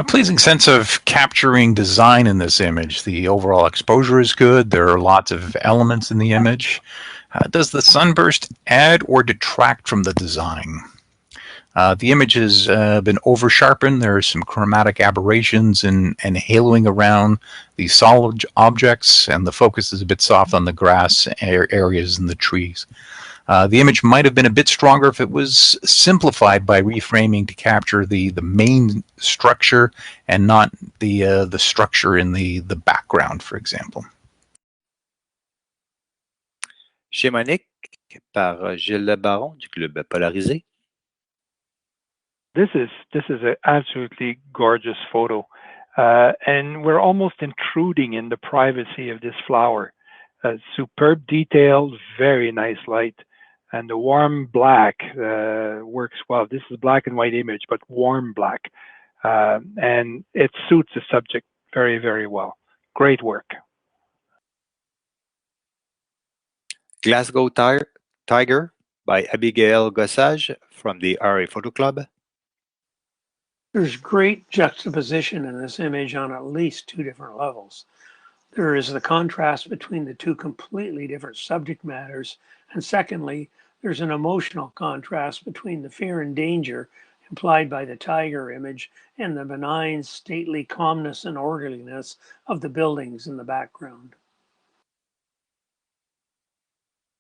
Pleasing sense of capturing design in this image. The overall exposure is good. There are lots of elements in the image. Does the sunburst add or detract from the design? The image has been over-sharpened. There are some chromatic aberrations and haloing around the solid objects, and the focus is a bit soft on the grass areas and the trees. The image might have been a bit stronger if it was simplified by reframing to capture the main structure and not the structure in the background, for example. Chez Monique Dusk par Gilles Baron du Club Polarisé. This is an absolutely gorgeous photo, and we're almost intruding in the privacy of this flower. Superb detail, very nice light, and the warm black works well. This is a black and white image, but warm black, and it suits the subject very, very well. Great work. Glasgow Tiger by Abigail Gossage from the RA Photo Club. There's great juxtaposition in this image on at least two different levels. There is the contrast between the two completely different subject matters, and secondly, there's an emotional contrast between the fear and danger implied by the tiger image and the benign, stately calmness and orderliness of the buildings in the background.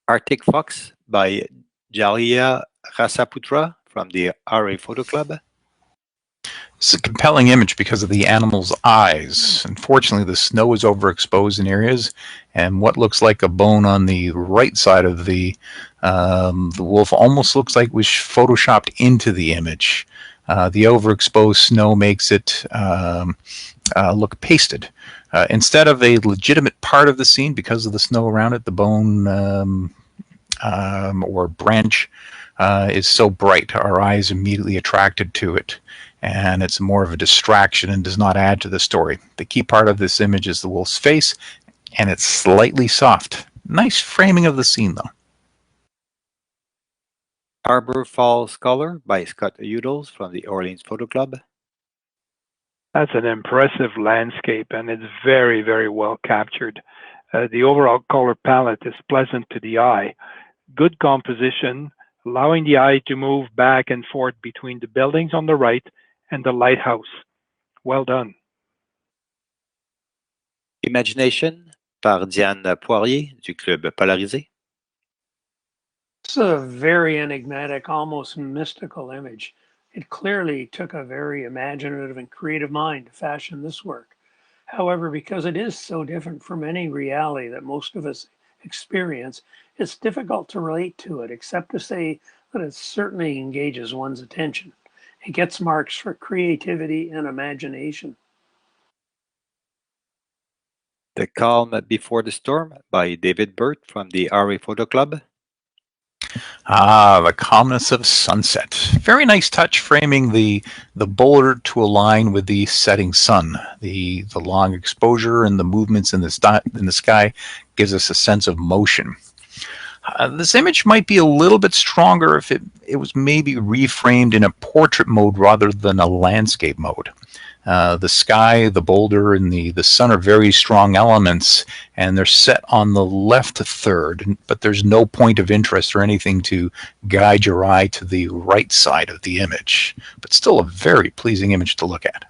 Arctic Fox by Jalya Rasaputra from the RA Photo Club. It's a compelling image because of the animal's eyes. Unfortunately, the snow is overexposed in areas, and what looks like a bone on the right side of the wolf almost looks like it was photoshopped into the image. The overexposed snow makes it look pasted. Instead of a legitimate part of the scene, because of the snow around it, the bone or branch is so bright, our eyes immediately attracted to it. And it's more of a distraction and does not add to the story. The key part of this image is the wolf's face, and it's slightly soft. Nice framing of the scene, though. Arbor Falls Color by Scott Udals from the Orleans Photo Club. That's an impressive landscape, and it's very, very well captured. The overall color palette is pleasant to the eye. Good composition, allowing the eye to move back and forth between the buildings on the right and the lighthouse. Well done. Imagination par Diane Poirier du Club Polarisé. It's a very enigmatic, almost mystical image. It clearly took a very imaginative and creative mind to fashion this work. However, because it is so different from any reality that most of us experience, it's difficult to relate to it, except to say that it certainly engages one's attention. It gets marks for creativity and imagination. The Calm Before the Storm by David Burt from the RA Photo Club. The calmness of sunset. Very nice touch framing the boulder to align with the setting sun. The long exposure and the movements in the sky gives us a sense of motion. This image might be a little bit stronger if it was maybe reframed in a portrait mode rather than a landscape mode. The sky, the boulder, and the sun are very strong elements, and they're set on the left third, but there's no point of interest or anything to guide your eye to the right side of the image. But still a very pleasing image to look at.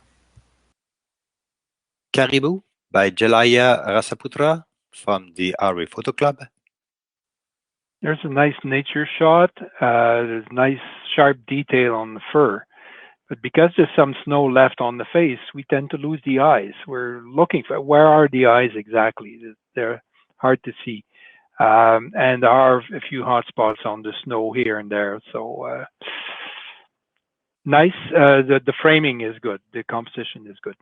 Caribou by Jalya Rasaputra from the RA Photo Club. There's a nice nature shot. There's nice sharp detail on the fur. But because there's some snow left on the face, we tend to lose the eyes. We're looking for where are the eyes exactly. They're hard to see. And there are a few hot spots on the snow here and there. So nice. The framing is good. The composition is good.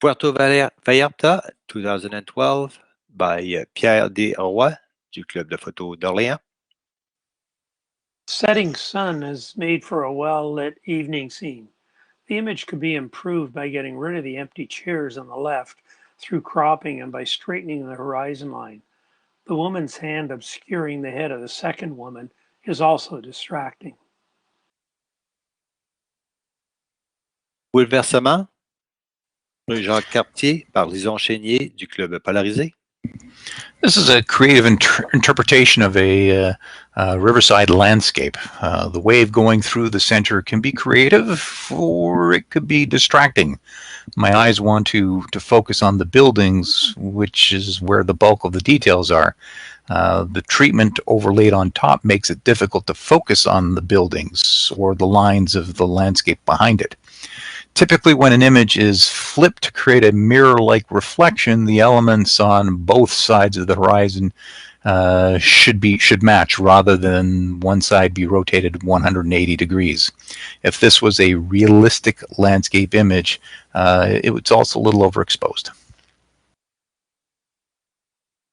Puerto Vallarta 2012 by Pierre Desroy du Club de Photo d'Orléans. Setting sun is made for a well-lit evening scene. The image could be improved by getting rid of the empty chairs on the left through cropping and by straightening the horizon line. The woman's hand obscuring the head of the second woman is also distracting. Bouleversement, rue Jacques Cartier par Lison Chénier du Club Polarisé. This is a creative interpretation of a riverside landscape. The wave going through the center can be creative, or it could be distracting. My eyes want to focus on the buildings, which is where the bulk of the details are. The treatment overlaid on top makes it difficult to focus on the buildings or the lines of the landscape behind it. Typically, when an image is flipped to create a mirror-like reflection, the elements on both sides of the horizon should match rather than one side be rotated 180 degrees. If this was a realistic landscape image, it was also a little overexposed.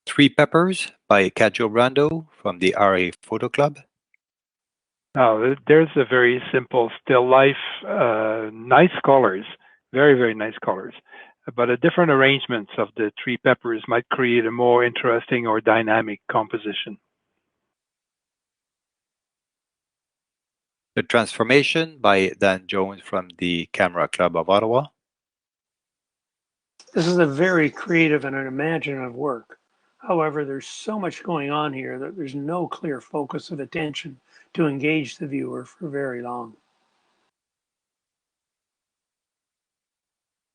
Three Peppers by Cajo Brando from the RA Photo Club. Now, there's a very simple still life, nice colors, very, very nice colors. But a different arrangements of the three peppers might create a more interesting or dynamic composition. The Transformation by Dan Jones from the Camera Club of Ottawa. This is a very creative and an imaginative work. However, there's so much going on here that there's no clear focus of attention to engage the viewer for very long.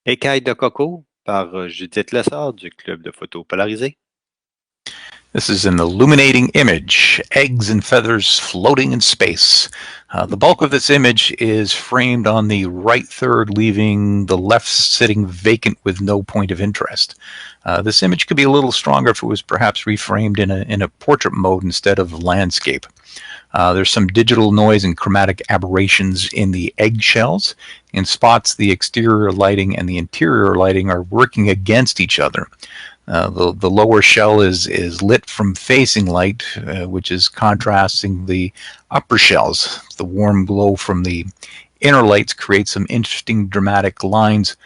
Écailles de coco par Judith Lessard du Club de photo polarisé. This is an illuminating image, eggs and feathers floating in space. The bulk of this image is framed on the right third, leaving the left sitting vacant with no point of interest. This image could be a little stronger if it was perhaps reframed in a portrait mode instead of landscape. There's some digital noise and chromatic aberrations in the eggshells. In spots, the exterior lighting and the interior lighting are working against each other. The lower shell is lit from facing light, which is contrasting the upper shells. The warm glow from the inner lights creates some interesting dramatic lines,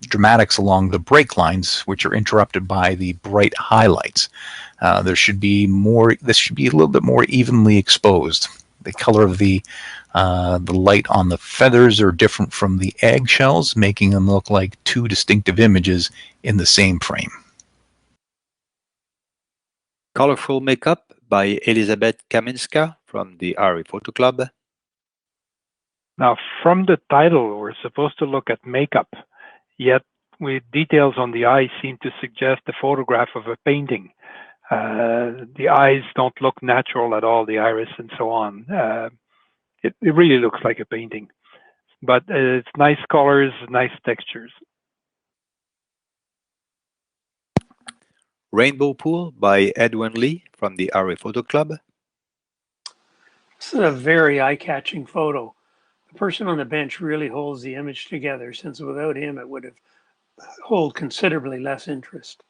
dramatics along the break lines, which are interrupted by the bright highlights. This should be a little bit more evenly exposed. The color of the light on the feathers are different from the eggshells, making them look like two distinctive images in the same frame. Colorful Makeup by Elizabeth Kaminska from the RA Photo Club. Now, from the title, we're supposed to look at makeup, yet with details on the eyes seem to suggest a photograph of a painting. The eyes don't look natural at all, the iris and so on. It really looks like a painting, but it's nice colors, nice textures. Rainbow Pool by Edwin Lee from the RA Photo Club. This is a very eye-catching photo. The person on the bench really holds the image together, since without him it would have hold considerably less interest.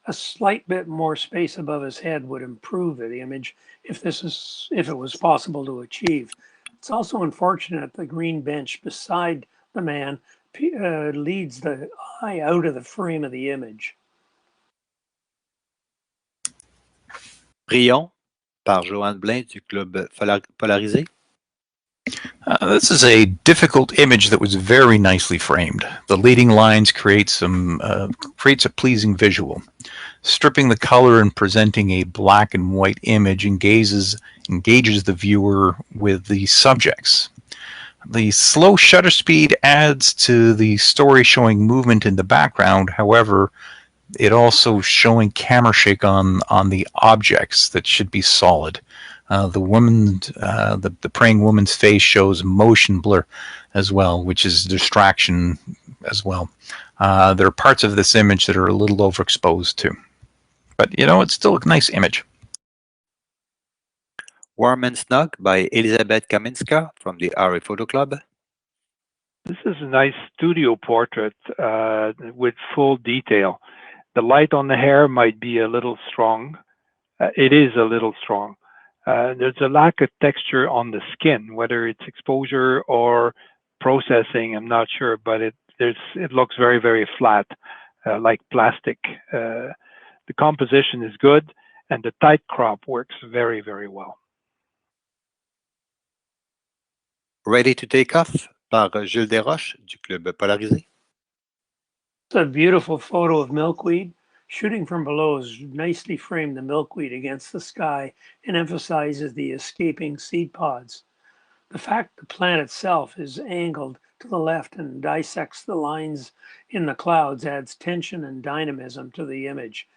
A slight bit more space above his head would improve the image if it was possible to achieve. It's also unfortunate the green bench beside the man leads the eye out of the frame of the image. Prions par Joanne Blain du Club Polarisé. This is a difficult image that was very nicely framed. The leading lines creates a pleasing visual. Stripping the color and presenting a black and white image engages the viewer with the subjects. The slow shutter speed adds to the story showing movement in the background. However, it also showing camera shake on the objects that should be solid. The praying woman's face shows motion blur as well, which is distraction as well. There are parts of this image that are a little overexposed too. But, it's still a nice image. Warm and Snug by Elizabeth Kaminska from the RA Photo Club. This is a nice studio portrait with full detail. The light on the hair might be a little strong. It is a little strong. There's a lack of texture on the skin, whether it's exposure or processing, I'm not sure, but it looks very, very flat, like plastic. The composition is good, and the tight crop works very, very well. Ready to Take Off par Jules Desroches du Club Polarisé. It's a beautiful photo of milkweed. Shooting from below has nicely framed the milkweed against the sky and emphasizes the escaping seed pods. The fact the plant itself is angled to the left and dissects the lines in the clouds adds tension and dynamism to the image.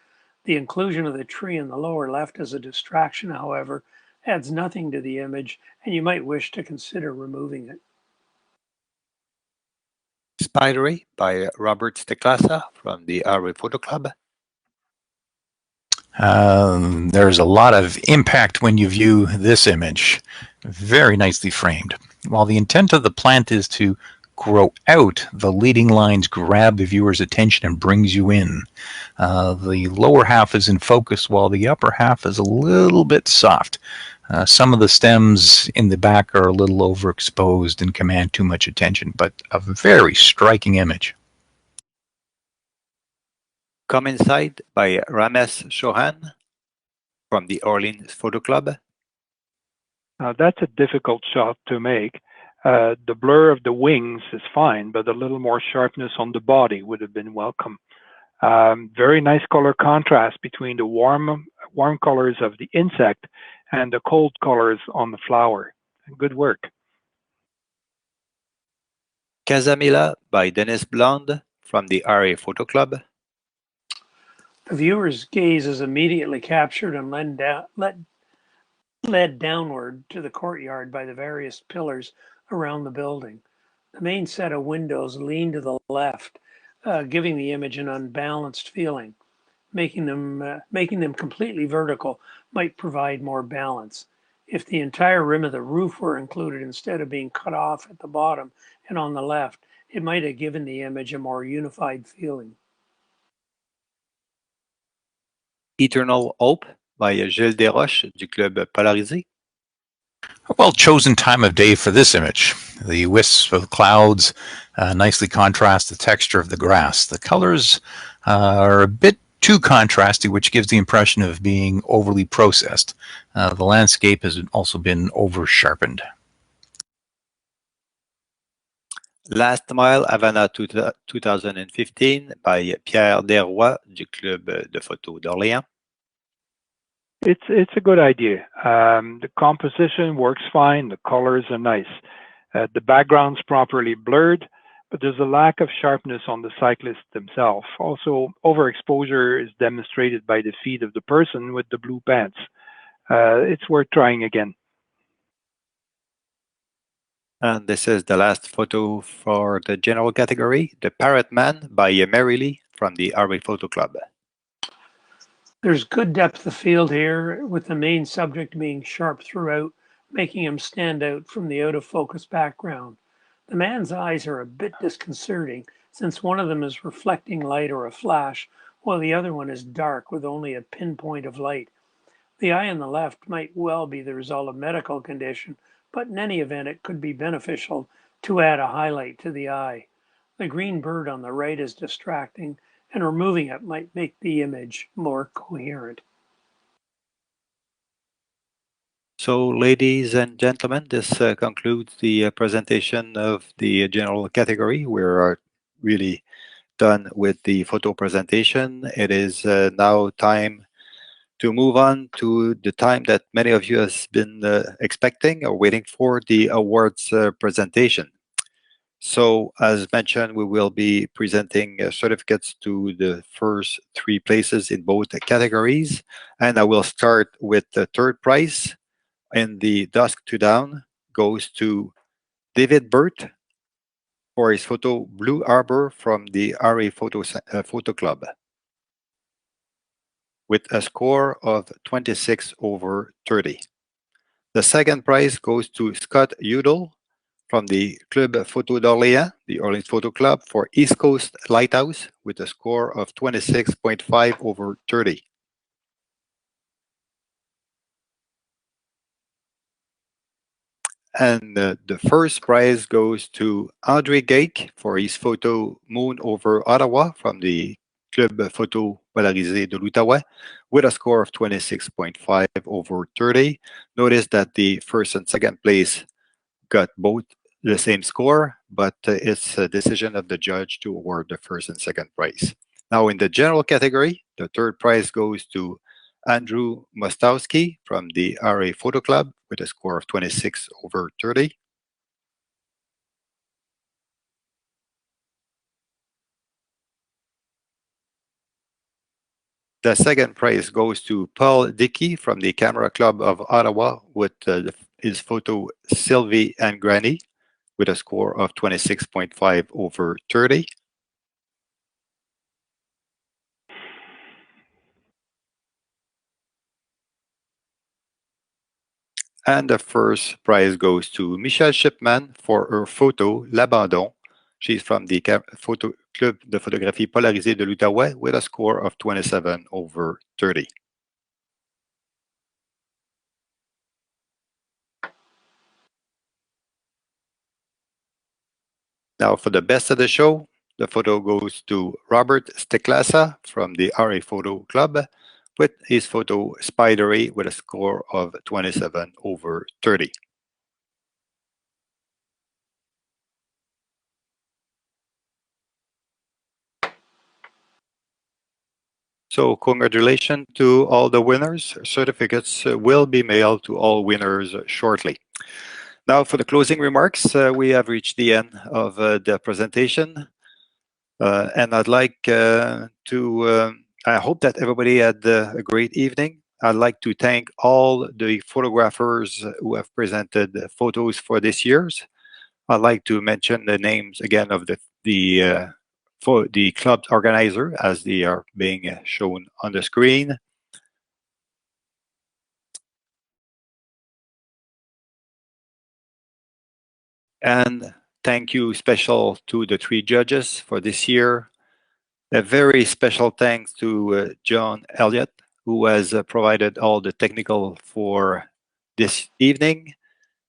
The inclusion of the tree in the lower left as a distraction, however, adds nothing to the image, and you might wish to consider removing it. Spidery by Robert Laramée from the RA Photo Club. There's a lot of impact when you view this image. Very nicely framed. While the intent of the plant is to grow out, the leading lines grab the viewer's attention and brings you in. The lower half is in focus while the upper half is a little bit soft. Some of the stems in the back are a little overexposed and command too much attention, but a very striking image. Come Inside by Ramesh Chauhan from the Orleans Photo Club. Now that's a difficult shot to make. The blur of the wings is fine, but a little more sharpness on the body would have been welcome. Very nice color contrast between the warm colors of the insect and the cold colors on the flower. Good work. Casamila by Dennis Blonde from the RA Photo Club. The viewer's gaze is immediately captured and led downward to the courtyard by the various pillars around the building. The main set of windows lean to the left, giving the image an unbalanced feeling. Making them completely vertical might provide more balance. If the entire rim of the roof were included instead of being cut off at the bottom and on the left, it might have given the image a more unified feeling. Eternal Hope by Gilles Desroches du Club Polarisé. A well-chosen time of day for this image. The wisps of clouds nicely contrast the texture of the grass. The colors are a bit too contrasty, which gives the impression of being overly processed. The landscape has also been over-sharpened. Last Mile Havana 2015 by Pierre Desrois du Club de Photo d'Orléans. It's a good idea. The composition works fine. The colors are nice. The background's properly blurred, but there's a lack of sharpness on the cyclists themselves. Also, overexposure is demonstrated by the feet of the person with the blue pants. It's worth trying again. And this is the last photo for the general category, The Parrot Man by Mary Lee from the RA Photo Club. There's good depth of field here, with the main subject being sharp throughout, making him stand out from the out-of-focus background. The man's eyes are a bit disconcerting, since one of them is reflecting light or a flash, while the other one is dark with only a pinpoint of light. The eye on the left might well be the result of medical condition, but in any event, it could be beneficial to add a highlight to the eye. The green bird on the right is distracting, and removing it might make the image more coherent. So, ladies and gentlemen, this concludes the presentation of the general category. We're really done with the photo presentation. It is now time to move on to the time that many of you has been expecting or waiting for, the awards presentation. So, as mentioned, we will be presenting certificates to the first 3 places in both categories. And I will start with the third prize. In the Dusk to Down goes to David Burt for his photo Blue Arbor from the RA Photo Club with a score of 26/30. The second prize goes to Scott Udall from the Club Photo d'Orléans, the Orleans Photo Club, for East Coast Lighthouse with a score of 26.5/30. And the first prize goes to André Gake for his photo Moon over Ottawa from the Club Photo Polarisé de l'Outaouais with a score of 26.5/30. Notice that the first and second place got both the same score, but it's a decision of the judge to award the first and second prize. Now, in the general category, the third prize goes to Andrew Mostowski from the RA Photo Club with a score of 26/30. The second prize goes to Paul Dickey from the Camera Club of Ottawa with his photo Sylvie and Granny with a score of 26.5/30. And the first prize goes to Michelle Shipman for her photo, L'Abandon. She's from the photo Club de photographie polarisée de l'Outaouais with a score of 27/30. Now for the best of the show, the photo goes to Robert Steclasa from the RA Photo Club with his photo Spidery with a score of 27/30. So congratulations to all the winners. Certificates will be mailed to all winners shortly. Now for the closing remarks, we have reached the end of the presentation. And I'd like I hope that everybody had a great evening. I'd like to thank all the photographers who have presented photos for this year's. I'd like to mention the names again of for the club organizer as they are being shown on the screen. And thank you special to the 3 judges for this year. A very special thanks to John Elliott, who has provided all the technical for this evening.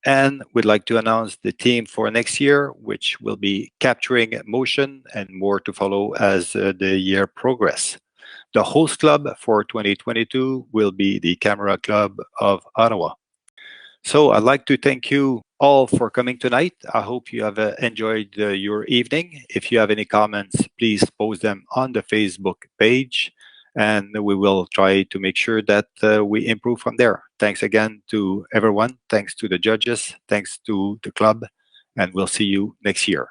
And we'd like to announce the theme for next year, which will be capturing motion and more to follow as the year progress. The host club for 2022 will be the Camera Club of Ottawa. So I'd like to thank you all for coming tonight. I hope you have enjoyed your evening. If you have any comments, please post them on the Facebook page, and we will try to make sure that we improve from there. Thanks again to everyone. Thanks to the judges. Thanks to the club, and we'll see you next year.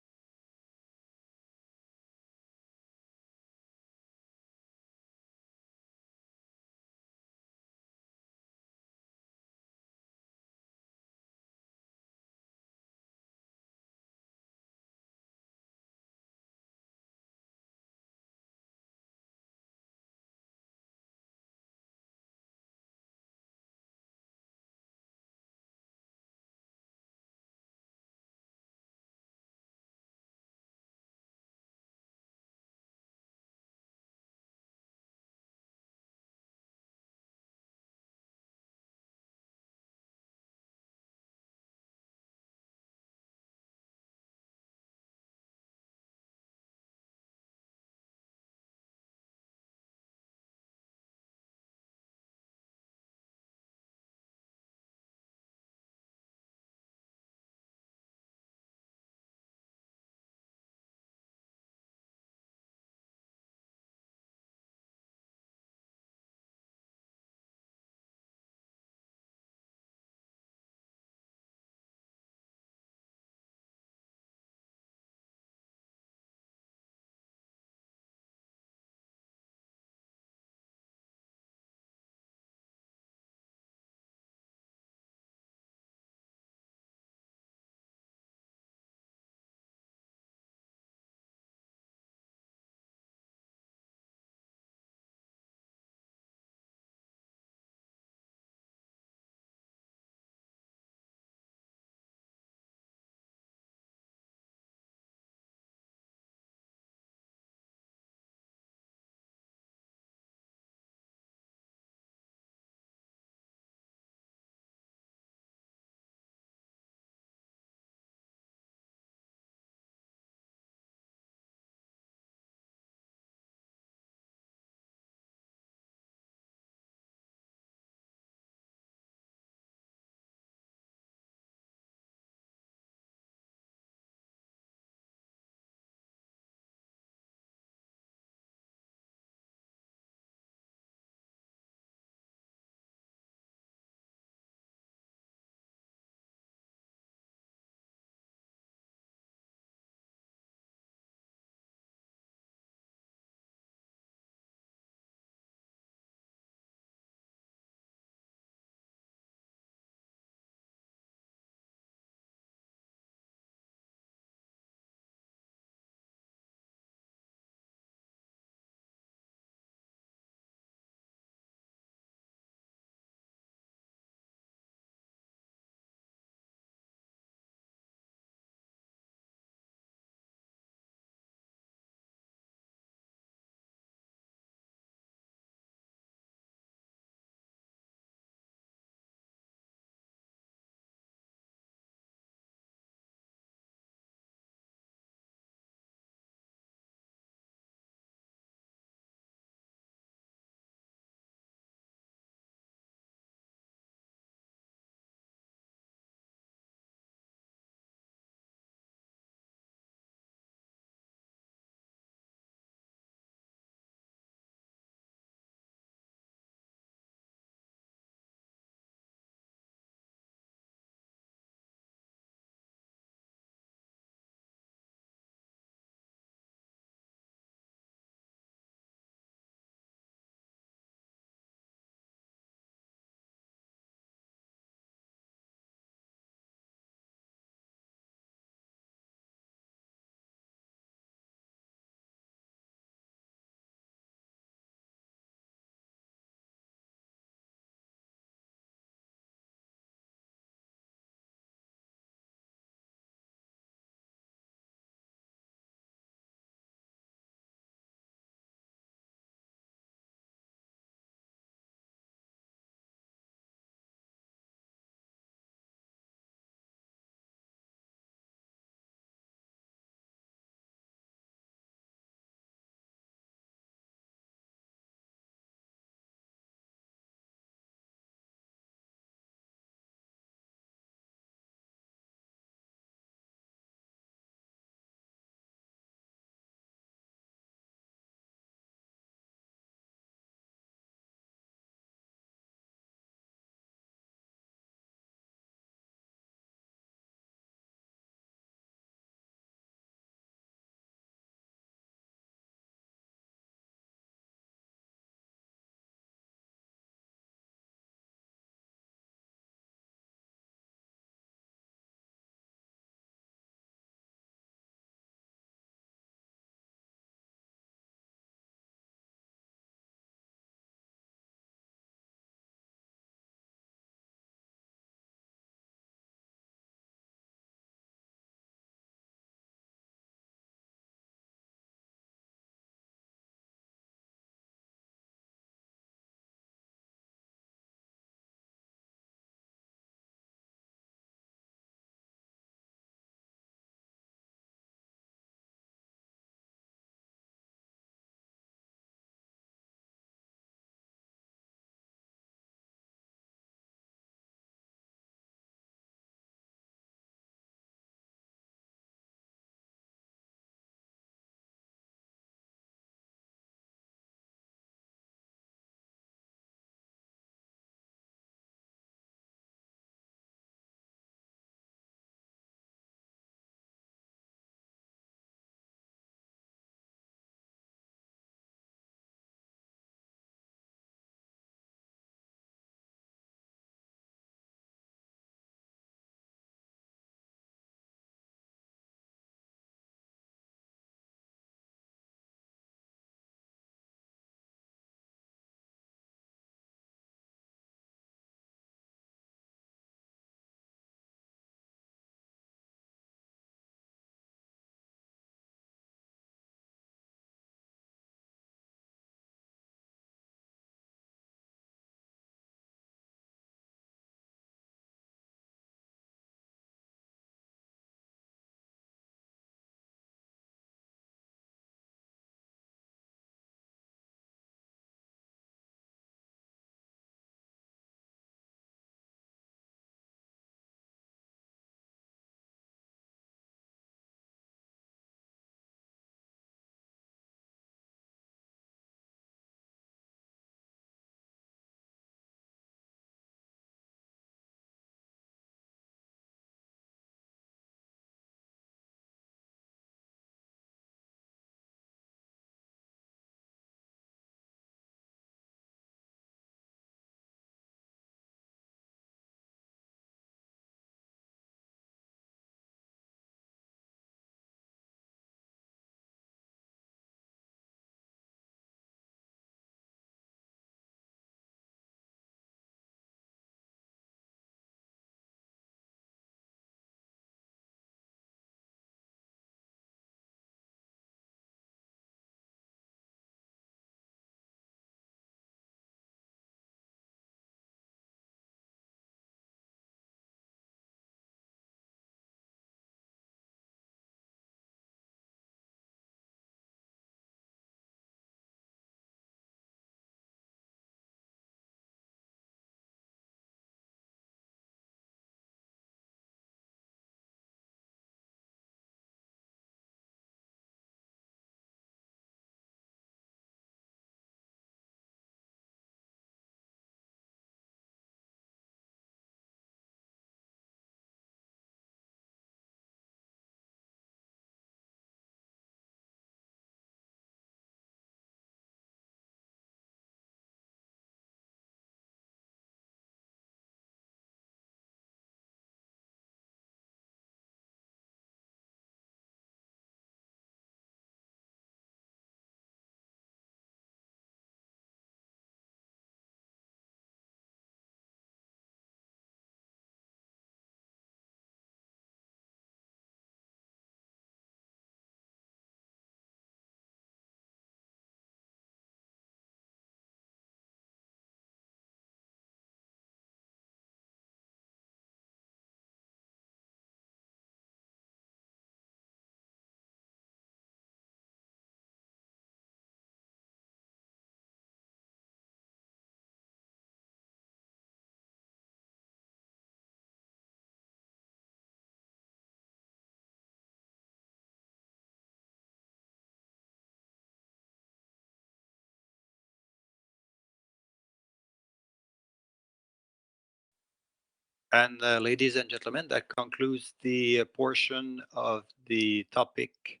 And ladies and gentlemen, that concludes the portion of the topic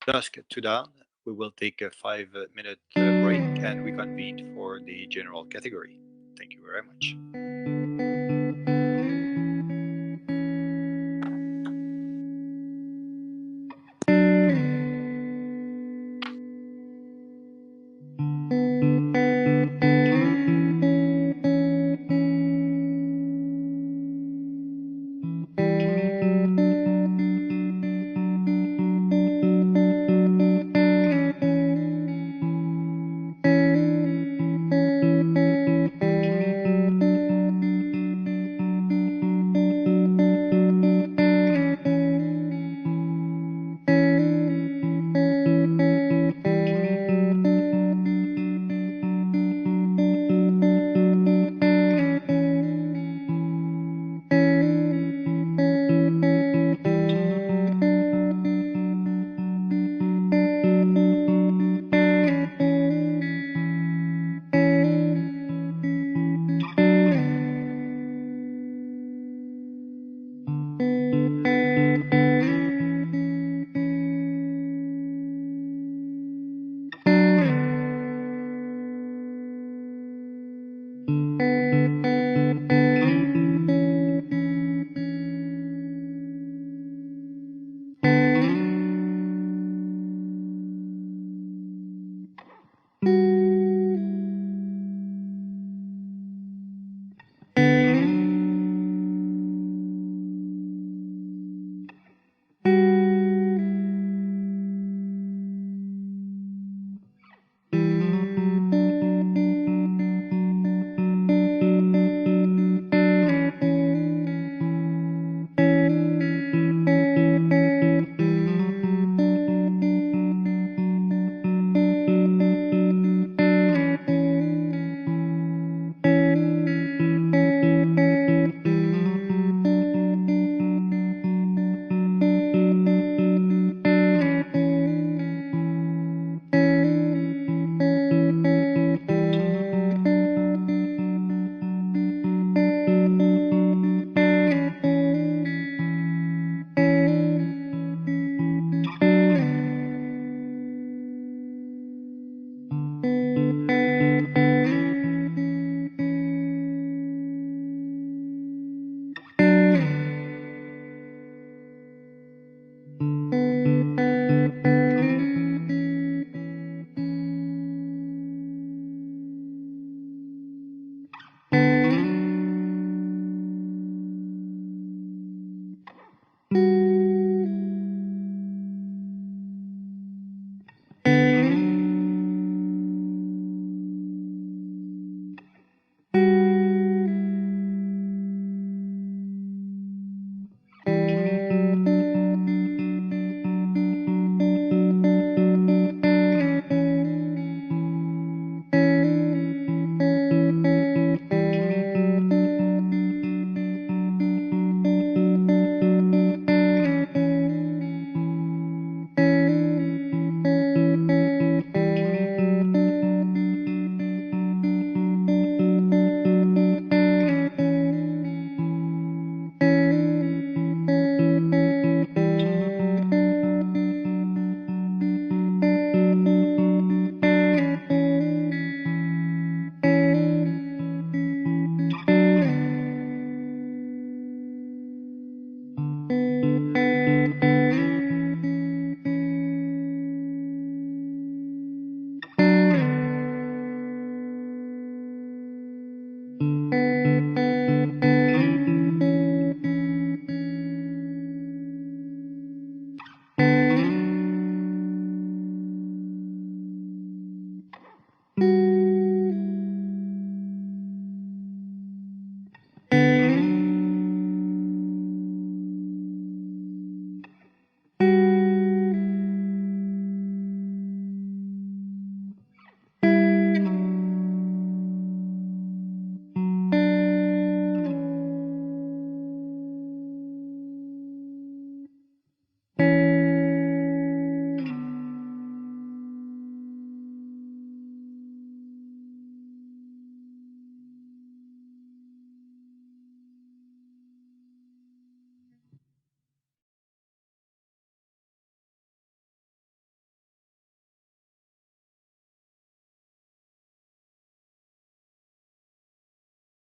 Dusk to Dawn. We will take a 5-minute break and reconvene for the general category. Thank you very much.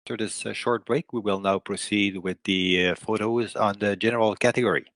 after this short break, we will now proceed with the photos on the general category.